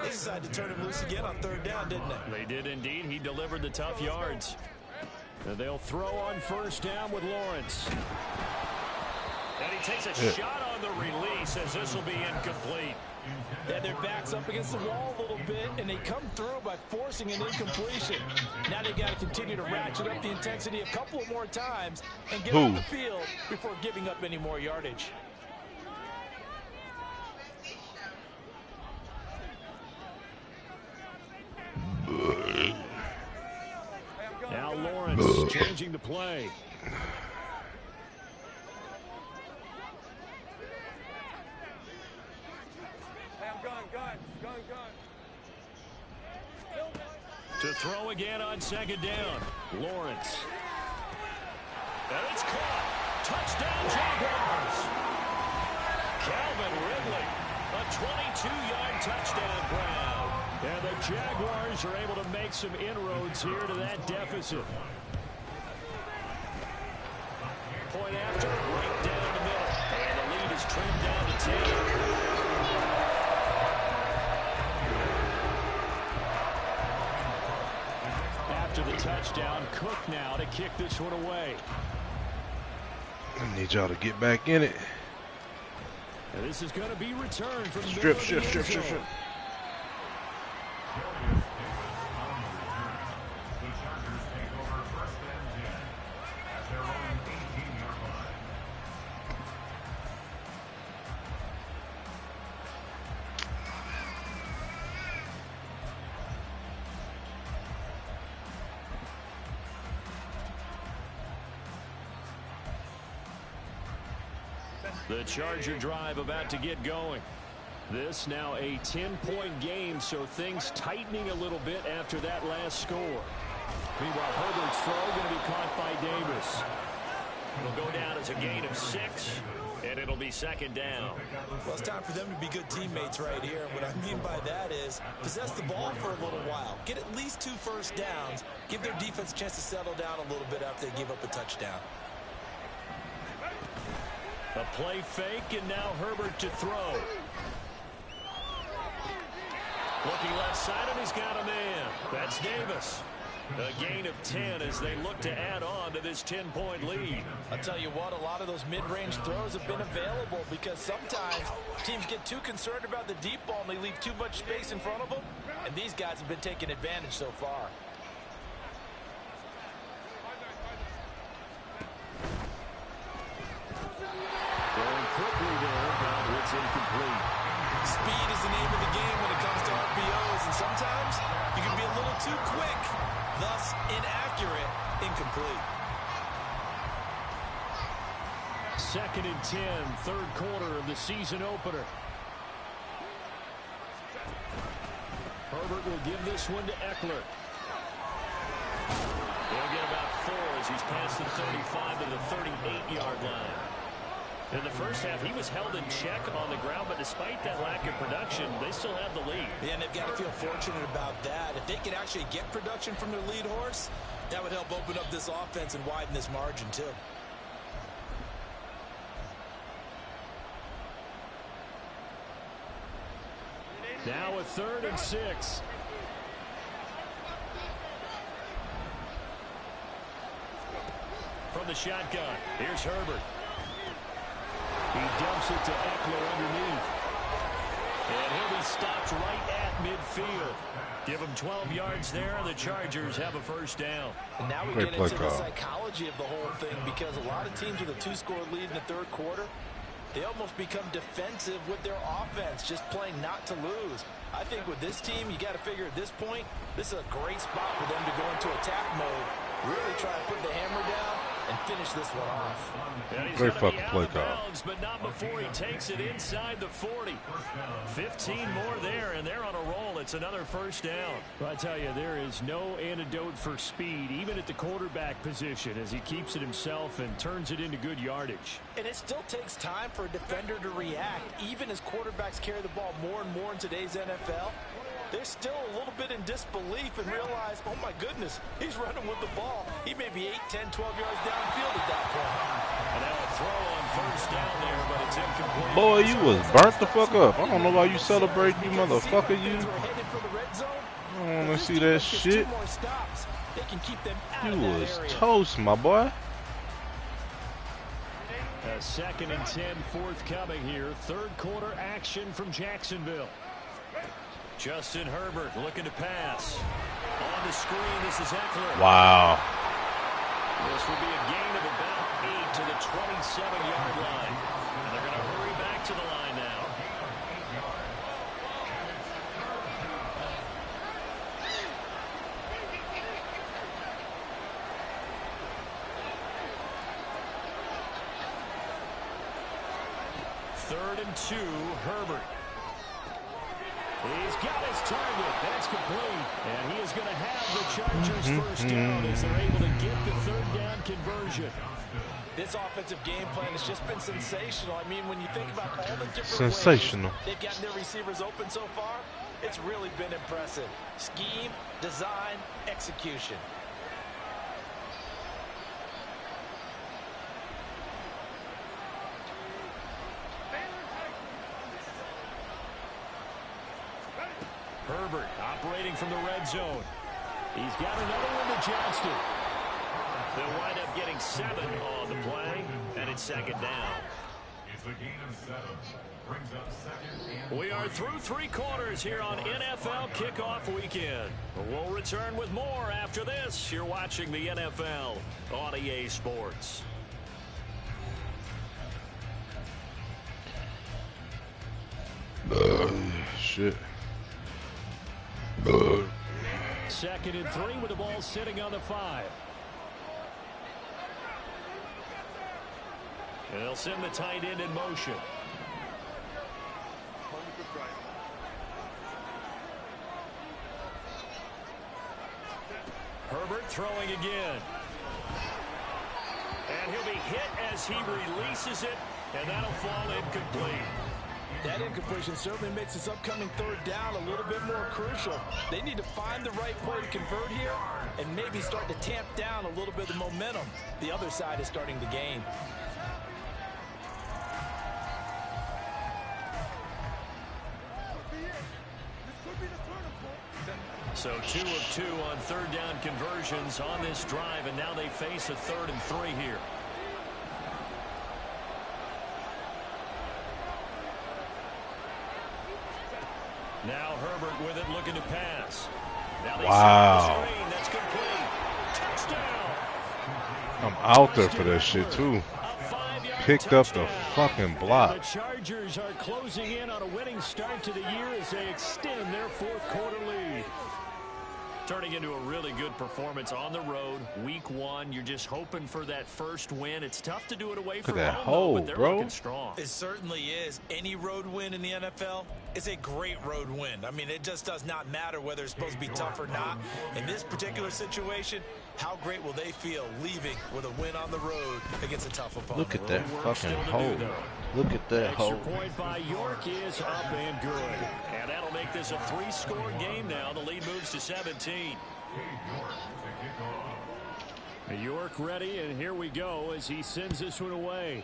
They decided to turn him loose again on 3rd down, didn't they? They did indeed. He delivered the tough yards. And they'll throw on 1st down with Lawrence. And he takes a shot on the release as this will be incomplete. Yeah, their back's up against the wall a little bit, and they come through by forcing an incompletion. Now they got to continue to ratchet up the intensity a couple of more times and get on the field before giving up any more yardage. Now Lawrence changing the play. To throw again on 2nd down. Lawrence. And it's caught. Touchdown, Jaguars. Calvin Ridley. A 22-yard touchdown grab. And the Jaguars are able to make some inroads here to that deficit. Point after, right down the middle. And the lead is trimmed down to 10. After the touchdown, Cook now to kick this one away. I need y'all to get back in it. And this is going to be returned from strip. The Charger drive about to get going. This now a 10-point game, so things tightening a little bit after that last score. Meanwhile, Herbert's throw going to be caught by Davis. It'll go down as a gain of 6, and it'll be second down. Well, it's time for them to be good teammates right here. What I mean by that is possess the ball for a little while. Get at least 2 first downs. Give their defense a chance to settle down a little bit after they give up a touchdown. A play fake, and now Herbert to throw. Looking left side, and he's got a man. That's Davis. A gain of 10 as they look to add on to this 10-point lead. I'll tell you what, a lot of those mid-range throws have been available because sometimes teams get too concerned about the deep ball and they leave too much space in front of them, and these guys have been taking advantage so far. Going quickly there, but it's incomplete. Speed is the name of the game when it comes to RPOs, and sometimes you can be a little too quick, thus inaccurate, incomplete. Second and 10, third quarter of the season opener. Herbert will give this one to Eckler. He'll get about 4 as he's past the 35 to the 38-yard line. In the first half, he was held in check on the ground, but despite that lack of production, they still have the lead. Yeah, and they've got to feel fortunate about that. If they can actually get production from their lead horse, that would help open up this offense and widen this margin, too. Now a 3rd and 6. From the shotgun, here's Herbert. He dumps it to Eckler underneath. And he'll be stopped right at midfield. Give him 12 yards there, and the Chargers have a first down. And now we get into the psychology of the whole thing, because a lot of teams with a 2-score lead in the third quarter, they almost become defensive with their offense, just playing not to lose. I think with this team, you got to figure at this point, this is a great spot for them to go into attack mode, really try to put the hammer down and finish this one off. Great fucking play call. But not before he takes it inside the 40. 15 more there, and they're on a roll. It's another first down. Well, I tell you, there is no antidote for speed, even at the quarterback position, as he keeps it himself and turns it into good yardage. And it still takes time for a defender to react. Even as quarterbacks carry the ball more and more in today's NFL, they're still a little bit in disbelief and realize, oh my goodness, he's running with the ball. He may be 8, 10, 12 yards downfield at that point. And now a throw on first down there, but it's incomplete. Boy, you was burnt the fuck up. I don't know why you celebrate, you motherfucker, you. I don't want to see that shit. You was toast, my boy. A 2nd and 10 forthcoming here. Third quarter action from Jacksonville. Justin Herbert looking to pass. On the screen, this is Eckler. Wow. This will be a gain of about 8 to the 27-yard line. And they're going to hurry back to the line now. Third and 2, Herbert. He's got his target. That's complete. And he is going to have the Chargers first down as they're able to get the third down conversion. This offensive game plan has just been sensational. I mean, when you think about all the different sensational ways they've gotten their receivers open so far, it's really been impressive. Scheme, design, execution. Herbert operating from the red zone. He's got another one to Johnston. They'll wind up getting 7 on the play, and it's second down. It's a gain of 7. Brings up 2nd and We are through 3 quarters here on NFL Kickoff Weekend. We'll return with more after this. You're watching the NFL on EA Sports. Shit. 2nd and 3 with the ball sitting on the 5. And they'll send the tight end in motion. Herbert throwing again. And he'll be hit as he releases it, and that'll fall incomplete. That incompletion certainly makes this upcoming third down a little bit more crucial. They need to find the right play to convert here and maybe start to tamp down a little bit of the momentum the other side is starting to gain. So 2 of 2 on third down conversions on this drive, and now they face a 3rd and 3 here. Now Herbert with it, looking to pass. Now they wow. The screen. That's complete. Touchdown. I'm out there for that shit too. Picked up the fucking block. The Chargers are closing in on a winning start to the year as they extend their 4th quarter lead. Turning into a really good performance on the road. Week 1, you're just hoping for that first win. It's tough to do it away from home, but they're looking strong. It certainly is. Any road win in the NFL is a great road win. I mean, it just does not matter whether it's supposed to be tough or not. In this particular situation, how great will they feel leaving with a win on the road against a tough opponent? Look at that fucking hole. Look at that hole. Extra point by York is up and good. And that'll make this a 3-score game now. The lead moves to 17. York ready, and here we go as he sends this one away.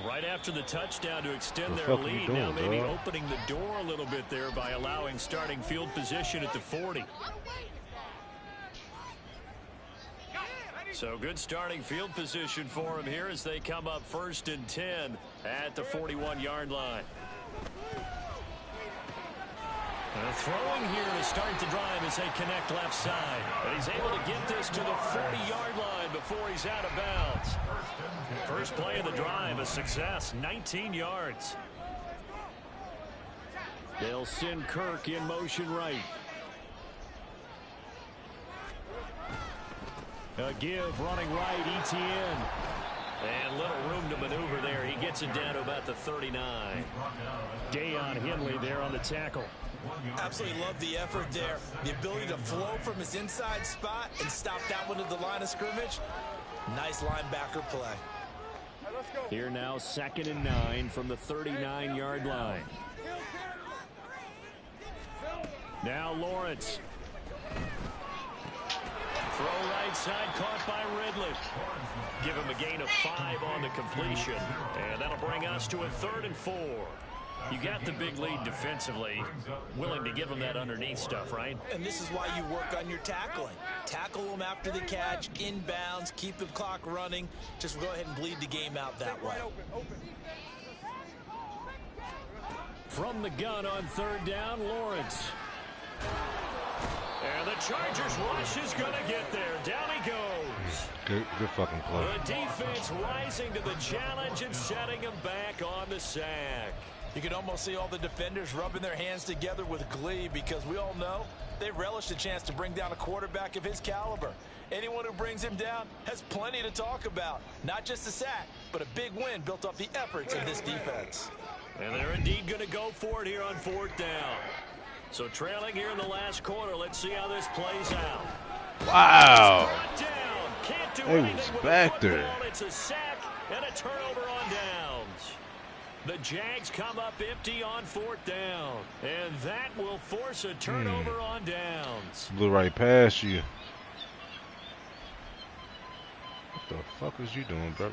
Right after the touchdown to extend their lead, now maybe opening the door a little bit there by allowing starting field position at the 40. So good starting field position for him here as they come up 1st and 10 at the 41-yard line. Throwing here to start the drive as they connect left side. And he's able to get this to the 40-yard line before he's out of bounds. First play of the drive, a success, 19 yards. They'll send Kirk in motion right. A give running right, Etienne. And little room to maneuver there. He gets it down to about the 39. Deion Henley there on the tackle. Absolutely love the effort there. The ability to flow from his inside spot and stop that one at the line of scrimmage. Nice linebacker play. Here now 2nd and 9 from the 39-yard line. Now Lawrence. Throw right side, caught by Ridley. Give him a gain of 5 on the completion. And that'll bring us to a 3rd and 4. You got the big lead defensively. Willing to give them that underneath stuff, right? And this is why you work on your tackling. Tackle them after the catch, inbounds, keep the clock running. Just go ahead and bleed the game out that way. From the gun on 3rd down, Lawrence. And the Chargers rush is going to get there. Down he goes. Good fucking play. The defense rising to the challenge and setting him back on the sack. You can almost see all the defenders rubbing their hands together with glee because we all know they relish the chance to bring down a quarterback of his caliber. Anyone who brings him down has plenty to talk about. Not just a sack, but a big win built off the efforts of this defense. And they're indeed going to go for it here on 4th down. So trailing here in the last quarter, let's see how this plays out. Wow. Can't do it was back there. It's a sack and a turnover on downs. The Jags come up empty on 4th down. And that will force a turnover on downs. Blew right past you. What the fuck was you doing, bro?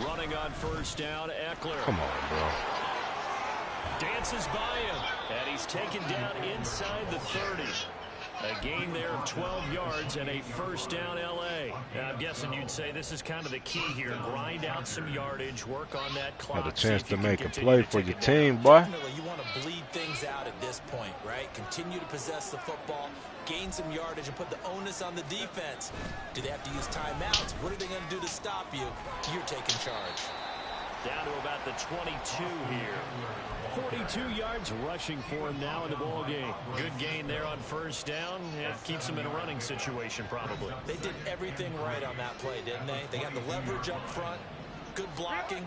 Running on 1st down, Eckler. Come on, bro. Dances by him, and he's taken down inside the 30. A gain there of 12 yards and a 1st down L.A. I'm guessing you'd say this is kind of the key here. Grind out some yardage, work on that clock. Had a chance to make a play for your team, boy. Definitely, you want to bleed things out at this point, right? Continue to possess the football, gain some yardage, and put the onus on the defense. Do they have to use timeouts? What are they going to do to stop you? You're taking charge. Down to about the 22 here. 42 yards rushing for him now in the ball game. Good gain there on first down. It keeps him in a running situation probably. They did everything right on that play, didn't they? They got the leverage up front, good blocking,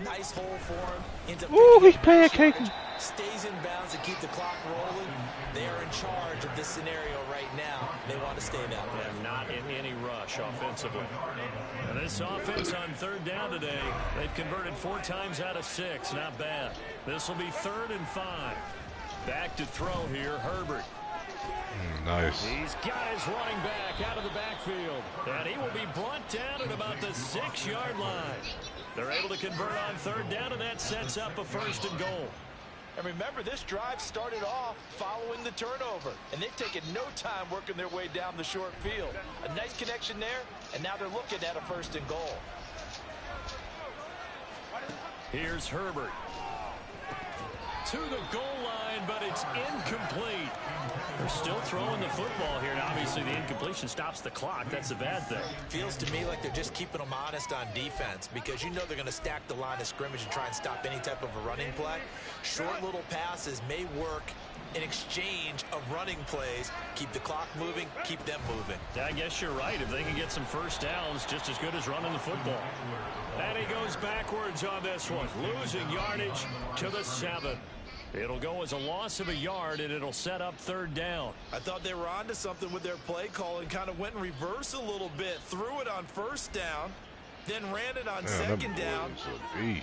nice hole for him. Ooh, he's pancaking. Stays in bounds to keep the clock rolling. They are in charge of this scenario right now. They want to stay that way. And not in any rush offensively. And this offense on third down today, they've converted 4 times out of 6. Not bad. This will be 3rd and 5. Back to throw here, Herbert. Nice. He's got his running back out of the backfield. And he will be brought down at about the 6-yard line. They're able to convert on third down, and that sets up a 1st and goal. And remember, this drive started off following the turnover, and they've taken no time working their way down the short field. A nice connection there, and now they're looking at a 1st and goal. Here's Herbert. To the goal line, but it's incomplete. They're still throwing the football here, and obviously the incompletion stops the clock. That's a bad thing. Feels to me like they're just keeping them honest on defense, because you know they're going to stack the line of scrimmage and try and stop any type of a running play. Short little passes may work in exchange of running plays. Keep the clock moving, keep them moving. Yeah, I guess you're right. If they can get some first downs, just as good as running the football. And he goes backwards on this one, losing yardage to the 7. It'll go as a loss of a yard, and it'll set up 3rd down. I thought they were onto something with their play call and kind of went in reverse a little bit. Threw it on 1st down, then ran it on 2nd down.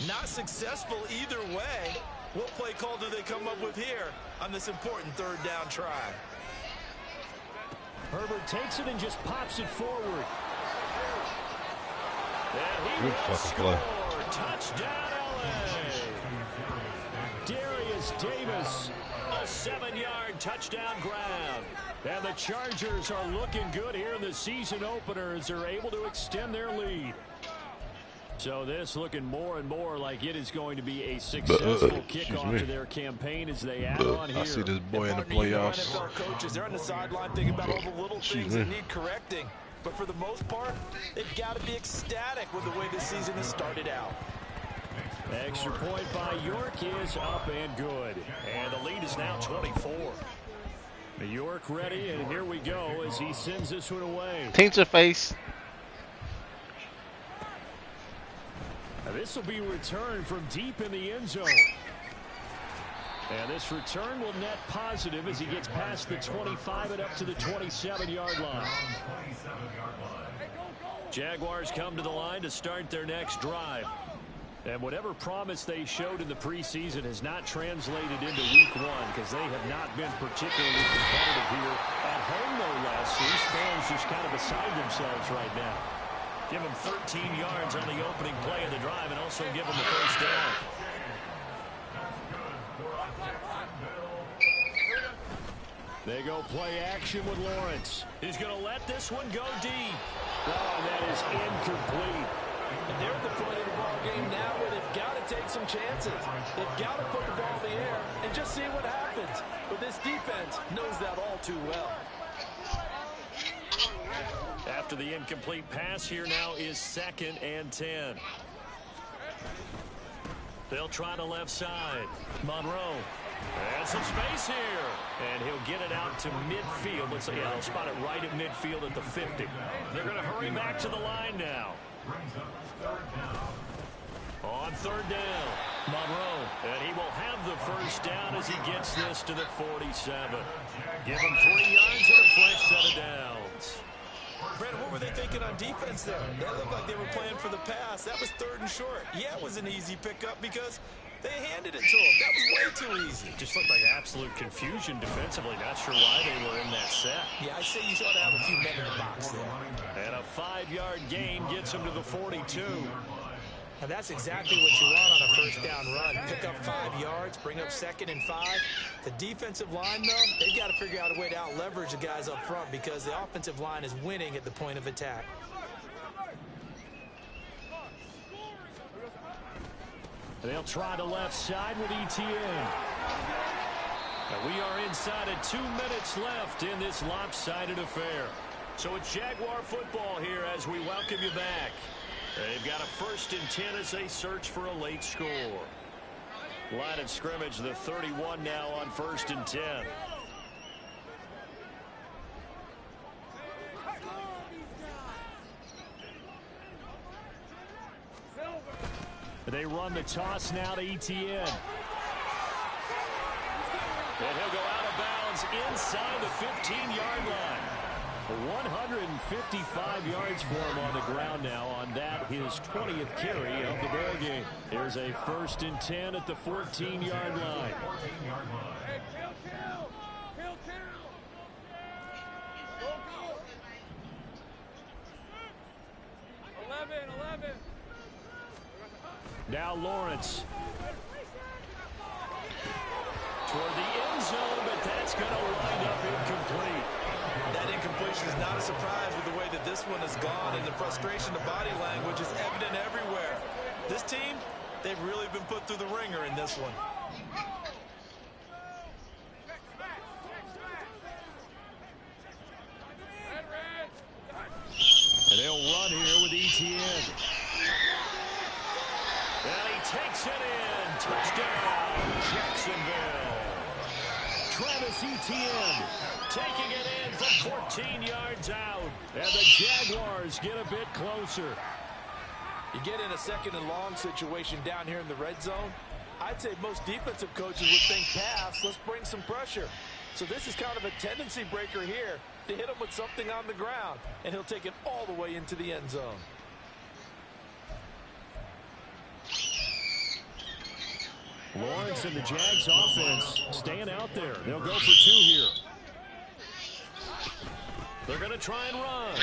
Not successful either way. What play call do they come up with here on this important 3rd down try? Herbert takes it and just pops it forward. And he Good will fucking score. play. Touchdown, LA. Darius Davis, a 7-yard touchdown grab. And the Chargers are looking good here in the season opener as they're able to extend their lead. So this looking more and more like it is going to be a successful kickoff to their campaign as they add on here. I see this boy in the playoffs. NFL coaches, they're on the sideline thinking about all the little things that need correcting. But for the most part, they've got to be ecstatic with the way this season has started out. Extra point by York is up and good. And the lead is now 24. York ready, and here we go as he sends this one away. Taint your face. Now this will be returned from deep in the end zone. And this return will net positive as he gets past the 25 and up to the 27-yard line. Jaguars come to the line to start their next drive. And whatever promise they showed in the preseason has not translated into week 1 because they have not been particularly competitive here. At home, no less, these fans just kind of beside themselves right now. Give them 13 yards on the opening play of the drive and also give them the 1st down. They go play action with Lawrence. He's going to let this one go deep. Oh, that is incomplete. And they're at the point of the ball game now where they've got to take some chances. They've got to put the ball in the air and just see what happens. But this defense knows that all too well. After the incomplete pass, here now is 2nd and 10. They'll try the left side. Monroe. And some space here. And he'll get it out to midfield. Let's say, yeah, they'll spot it right at midfield at the 50. They're going to hurry back to the line now. On 3rd down, Monroe. And he will have the 1st down as he gets this to the 47. Give him 3 yards and a fresh set of downs. Brandon, what were they thinking on defense there? That looked like they were playing for the pass. That was 3rd and short. Yeah, it was an easy pickup because they handed it to him. That was way too easy. Just looked like absolute confusion defensively. Not sure why they were in that set. Yeah, I say you ought to have a few men in the box there. And a 5-yard gain gets him to the 42. And that's exactly what you want on a 1st down run. Pick up 5 yards, bring up 2nd and 5. The defensive line, though, they've got to figure out a way to out-leverage the guys up front because the offensive line is winning at the point of attack. They'll try the left side with ETN. And we are inside of 2 minutes left in this lopsided affair. So it's Jaguar football here as we welcome you back. They've got a 1st and 10 as they search for a late score. Line of scrimmage, the 31 now on 1st and 10. They run the toss now to Etienne. And he'll go out of bounds inside the 15-yard line. 155 yards for him on the ground now on that, his 20th carry of the ball game. Here's a 1st and 10 at the 14-yard line. Hey, kill. Kill. Go. 11. Now Lawrence. Toward the end zone, but that's going to wind up incomplete. That incompletion is not a surprise with the way that this one has gone, and the frustration of body language is evident everywhere. This team, they've really been put through the ringer in this one. And they'll run here with Etienne. And he takes it in. Touchdown, Jacksonville. Travis Etienne taking it in from 14 yards out. And the Jaguars get a bit closer. You get in a 2nd and long situation down here in the red zone, I'd say most defensive coaches would think pass, let's bring some pressure. So this is kind of a tendency breaker here to hit him with something on the ground, and he'll take it all the way into the end zone. Lawrence and the Jags offense staying out there. They'll go for 2 here. They're going to try and run.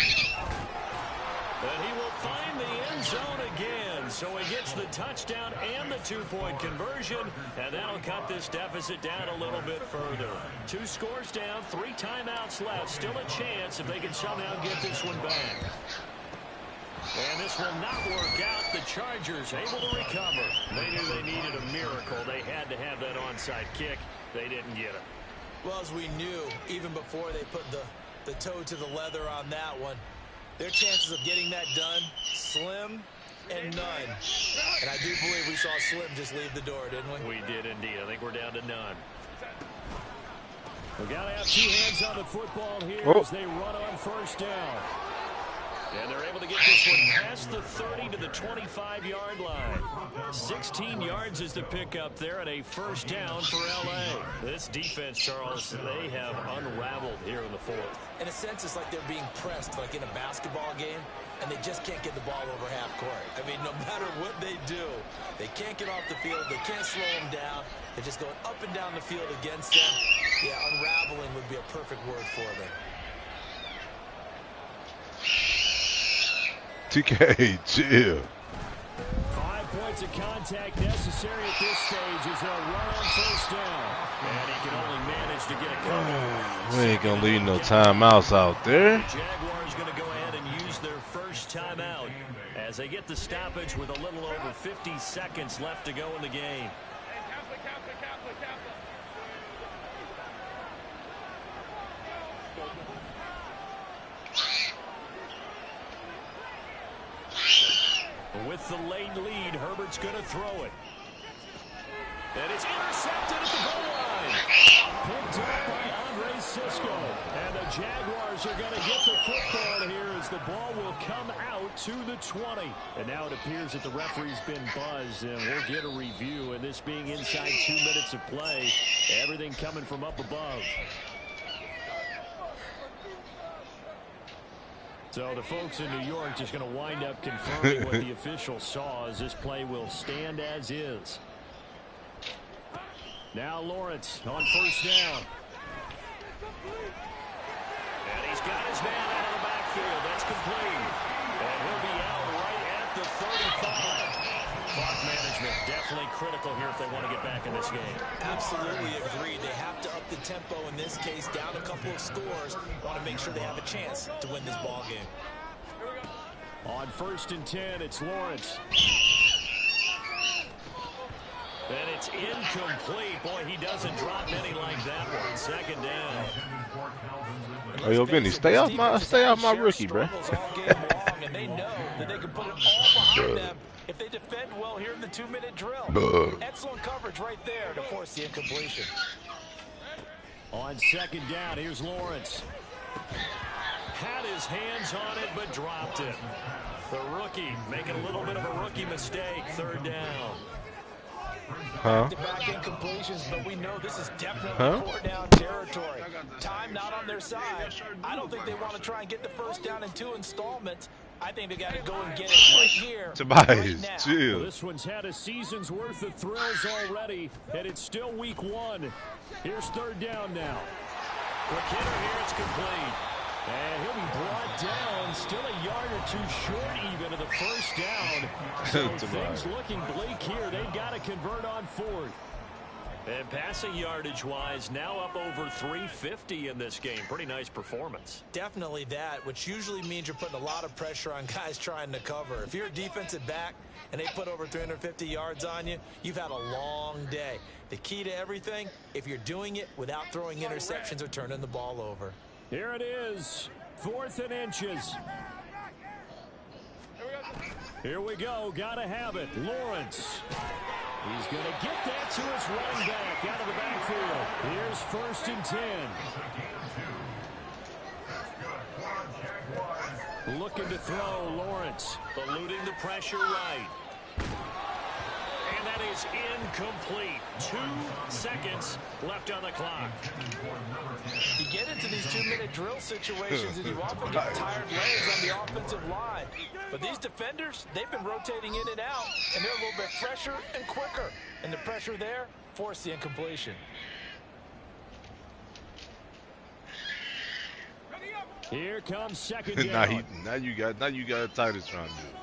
And he will find the end zone again. So he gets the touchdown and the 2-point conversion. And that'll cut this deficit down a little bit further. 2 scores down, 3 timeouts left. Still a chance if they can somehow get this one back. And this will not work out. The Chargers able to recover. They knew they needed a miracle. They had to have that onside kick. They didn't get it. Well, as we knew, even before they put the toe to the leather on that one, their chances of getting that done, slim and none. And I do believe we saw Slim just leave the door, didn't we? We did indeed. I think we're down to none. We've got to have 2 hands on the football here as they run on 1st down. And they're able to get this one past the 30 to the 25-yard line. 16 yards is the pickup there and a 1st down for L.A. This defense, Charles, they have unraveled here in the 4th. In a sense, it's like they're being pressed like in a basketball game, and they just can't get the ball over half court. I mean, no matter what they do, they can't get off the field. They can't slow them down. They're just going up and down the field against them. Yeah, unraveling would be a perfect word for them. TK, chill. 5 points of contact necessary at this stage as they'll run on 1st down. And he can only manage to get a couple. We ain't gonna leave no timeouts out there. The Jaguars going to go ahead and use their 1st timeout as they get the stoppage with a little over 50 seconds left to go in the game. With the late lead, Herbert's going to throw it. And it's intercepted at the goal line. Picked up by Andre Cisco. And the Jaguars are going to get the football here as the ball will come out to the 20. And now it appears that the referee's been buzzed, and we'll get a review. And this being inside 2 minutes of play, everything coming from up above. So the folks in New York just going to wind up confirming what the official saw as this play will stand as is. Now Lawrence on 1st down. And he's got his man out of the backfield. That's complete. And he'll be out right at the 35. Clock management definitely critical here if they want to get back in this game. Absolutely agreed. They have to up the tempo in this case, down a couple of scores. Want to make sure they have a chance to win this ball game. On 1st and 10, it's Lawrence. And it's incomplete. Boy, he doesn't drop many like that one. 2nd down. Oh, yo, Vinny, stay off my rookie, bro. And they know that they can put it all harm them if they defend well here in the 2-minute drill. Excellent coverage right there to force the incompletion. On second down, here's Lawrence. Had his hands on it, but dropped it. The rookie making a little bit of a rookie mistake. Third down. Back-to-back incompletions, but we know this is definitely 4-down territory. Time not on their side. I don't think they want to try and get the first down in 2 installments. I think they got to go and get it right here, Tobias, right now. chill. Well, this one's had a season's worth of thrills already, and it's still week 1. Here's third down now. McKinnon here, it's complete. And he'll be brought down, still a yard or 2 short even of the first down. So things looking bleak here. They've got to convert on 4th. And passing yardage-wise, now up over 350 in this game. Pretty nice performance. Definitely that, which usually means you're putting a lot of pressure on guys trying to cover. If you're a defensive back and they put over 350 yards on you, you've had a long day. The key to everything, if you're doing it without throwing interceptions or turning the ball over. Here it is, 4th and inches. Here we go, gotta have it. Lawrence. He's going to get that to his running back out of the backfield. Here's 1st and 10. Looking to throw, Lawrence. Eluding the pressure right. And that is incomplete. 2 seconds left on the clock. You get into these 2-minute drill situations and you often get tired legs on the offensive line. But these defenders, they've been rotating in and out, and they're a little bit fresher and quicker. And the pressure there forced the incompletion. Here comes second down. now you got Titus trying to do it.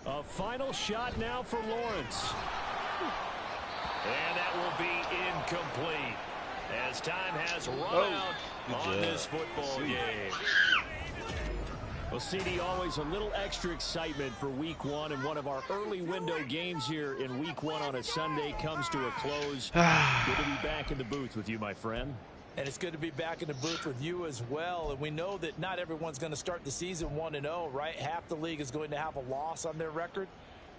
A final shot now for Lawrence. And that will be incomplete as time has run out on this football game. Well, CD, always a little extra excitement for week 1, and one of our early window games here in week 1 on a Sunday comes to a close. Good to be back in the booth with you, my friend. And it's good to be back in the booth with you as well. And we know that not everyone's going to start the season 1-0, right? Half the league is going to have a loss on their record.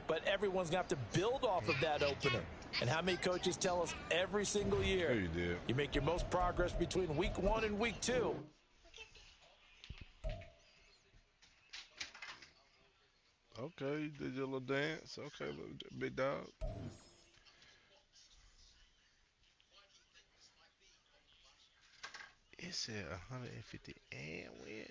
But everyone's going to have to build off of that opener. And how many coaches tell us every single year, you make your most progress between week 1 and week 2. Okay, you did your little dance. Okay, little big dog. It said 150 and win.